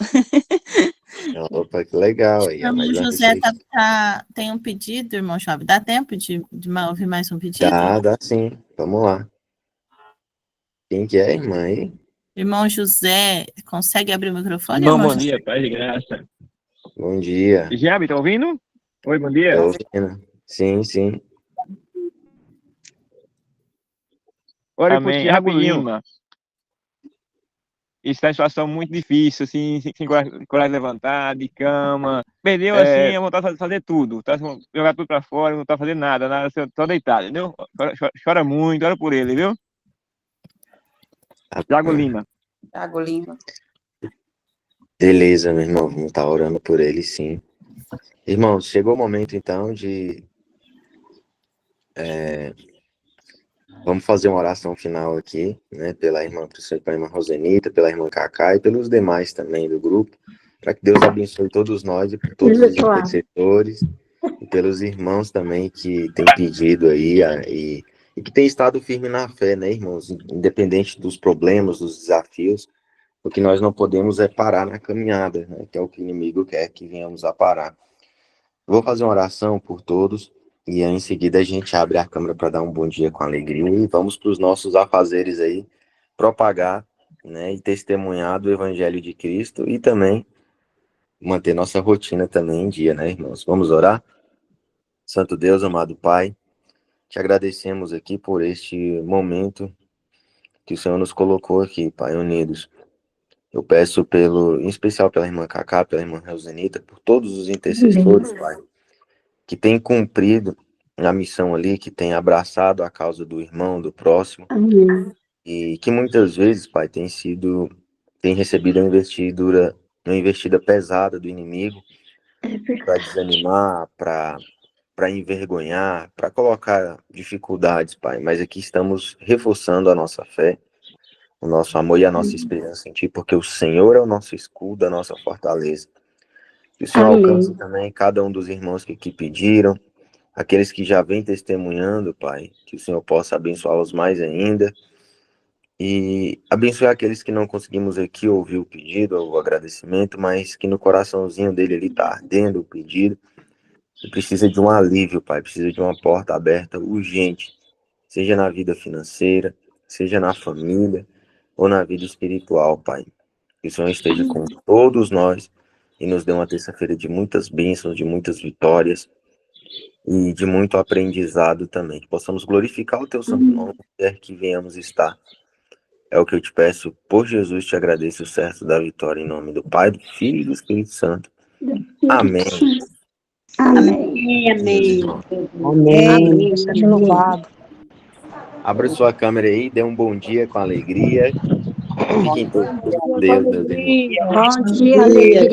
Opa, que legal aí. O irmão José tem um pedido, irmão Chave. Dá tempo de ouvir mais um pedido? Dá sim. Vamos lá. Quem que é, irmã aí? Irmão José, consegue abrir o microfone? Bom, irmão bom José? dia, paz e graça. Bom dia. Jabe, tá ouvindo? Oi, bom dia. Tô ouvindo. Sim, sim. Ore por Amém. Thiago Rapidinho. Lima. Está em situação muito difícil, assim, sem coragem de levantar, de cama. Perdeu, assim, a vontade de fazer tudo. Tá, jogar tudo pra fora, não tá fazendo nada, só deitado, entendeu? Chora muito, ora por ele, viu? Thiago Lima. Thiago Lima. Beleza, meu irmão. Vamos estar orando por ele, sim. Irmãos, chegou o momento, então, de... Vamos fazer uma oração final aqui, né? Pela irmã, principalmente pela irmã Rosenita, pela irmã Cacá e pelos demais também do grupo, para que Deus abençoe todos nós e por todos os intercessores e pelos irmãos também que têm pedido aí e que têm estado firme na fé, né, irmãos? Independente dos problemas, dos desafios, o que nós não podemos é parar na caminhada, né? Que é o que o inimigo quer que venhamos a parar. Vou fazer uma oração por todos. E aí, em seguida, a gente abre a câmera para dar um bom dia com alegria e vamos para os nossos afazeres aí, propagar, né, e testemunhar do Evangelho de Cristo e também manter nossa rotina também em dia, né, irmãos? Vamos orar? Santo Deus, amado Pai, te agradecemos aqui por este momento que o Senhor nos colocou aqui, Pai, unidos. Eu peço em especial pela irmã Cacá, pela irmã Rosenita, por todos os intercessores, Pai, que têm cumprido a missão ali, que têm abraçado a causa do irmão, do próximo, e que muitas vezes, Pai, tem recebido uma investida pesada do inimigo para desanimar, para envergonhar, para colocar dificuldades, Pai. Mas aqui estamos reforçando a nossa fé, o nosso amor e a nossa esperança em Ti, porque o Senhor é o nosso escudo, a nossa fortaleza. Que o Senhor alcance também cada um dos irmãos que aqui pediram, aqueles que já vêm testemunhando, Pai, que o Senhor possa abençoá-los mais ainda, e abençoar aqueles que não conseguimos aqui ouvir o pedido, o agradecimento, mas que no coraçãozinho dele ali está ardendo o pedido, e precisa de um alívio, Pai, precisa de uma porta aberta urgente, seja na vida financeira, seja na família, ou na vida espiritual, Pai. Que o Senhor esteja com todos nós e nos dê uma terça-feira de muitas bênçãos, de muitas vitórias e de muito aprendizado também. Que possamos glorificar o Teu santo nome, quer que venhamos estar. É o que eu te peço, por Jesus, te agradeço o certo da vitória, em nome do Pai, do Filho e do Espírito Santo. Amém. Amém, amém. Amém. Seja louvado. Abra sua câmera aí, dê um bom dia com alegria. Fiquem todos com Deus, meus irmãos. Bom dia, alegria.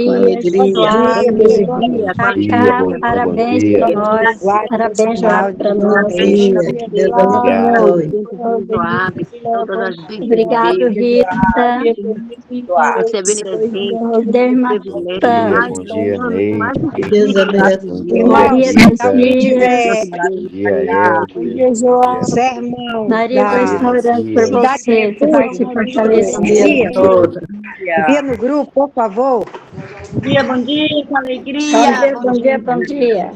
Cacá, Parabéns para nós. Parabéns, João, para nós. Que Deus abençoe. Todas as bênçãos. Obrigado, Rita. Você é benedito. Bom dia, Ney. Que Deus abençoe. Maria da Bom dia, Bom dia, João. Sermão. Maria vai estar orando por você. Que vai te fortalecer. Envia no grupo, por favor. Bom dia, com alegria. Bom dia. Bom dia.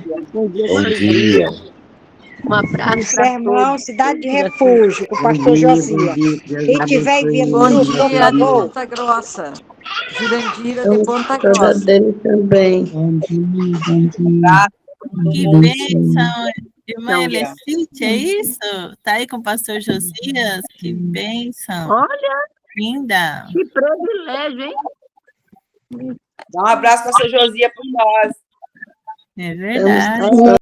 Um abraço. Sermão, Cidade de Refúgio, com o pastor Josias. Quem tiver enviando no grupo, por favor. Ponta Grossa. Jurandira de Ponta Toda Grossa. dele também. Que bênção, irmã Elecite, é isso? Tá aí com o pastor Josias? Que bênção. Olha, Linda. que privilégio, hein? Dá um abraço para a Josias por nós. É verdade.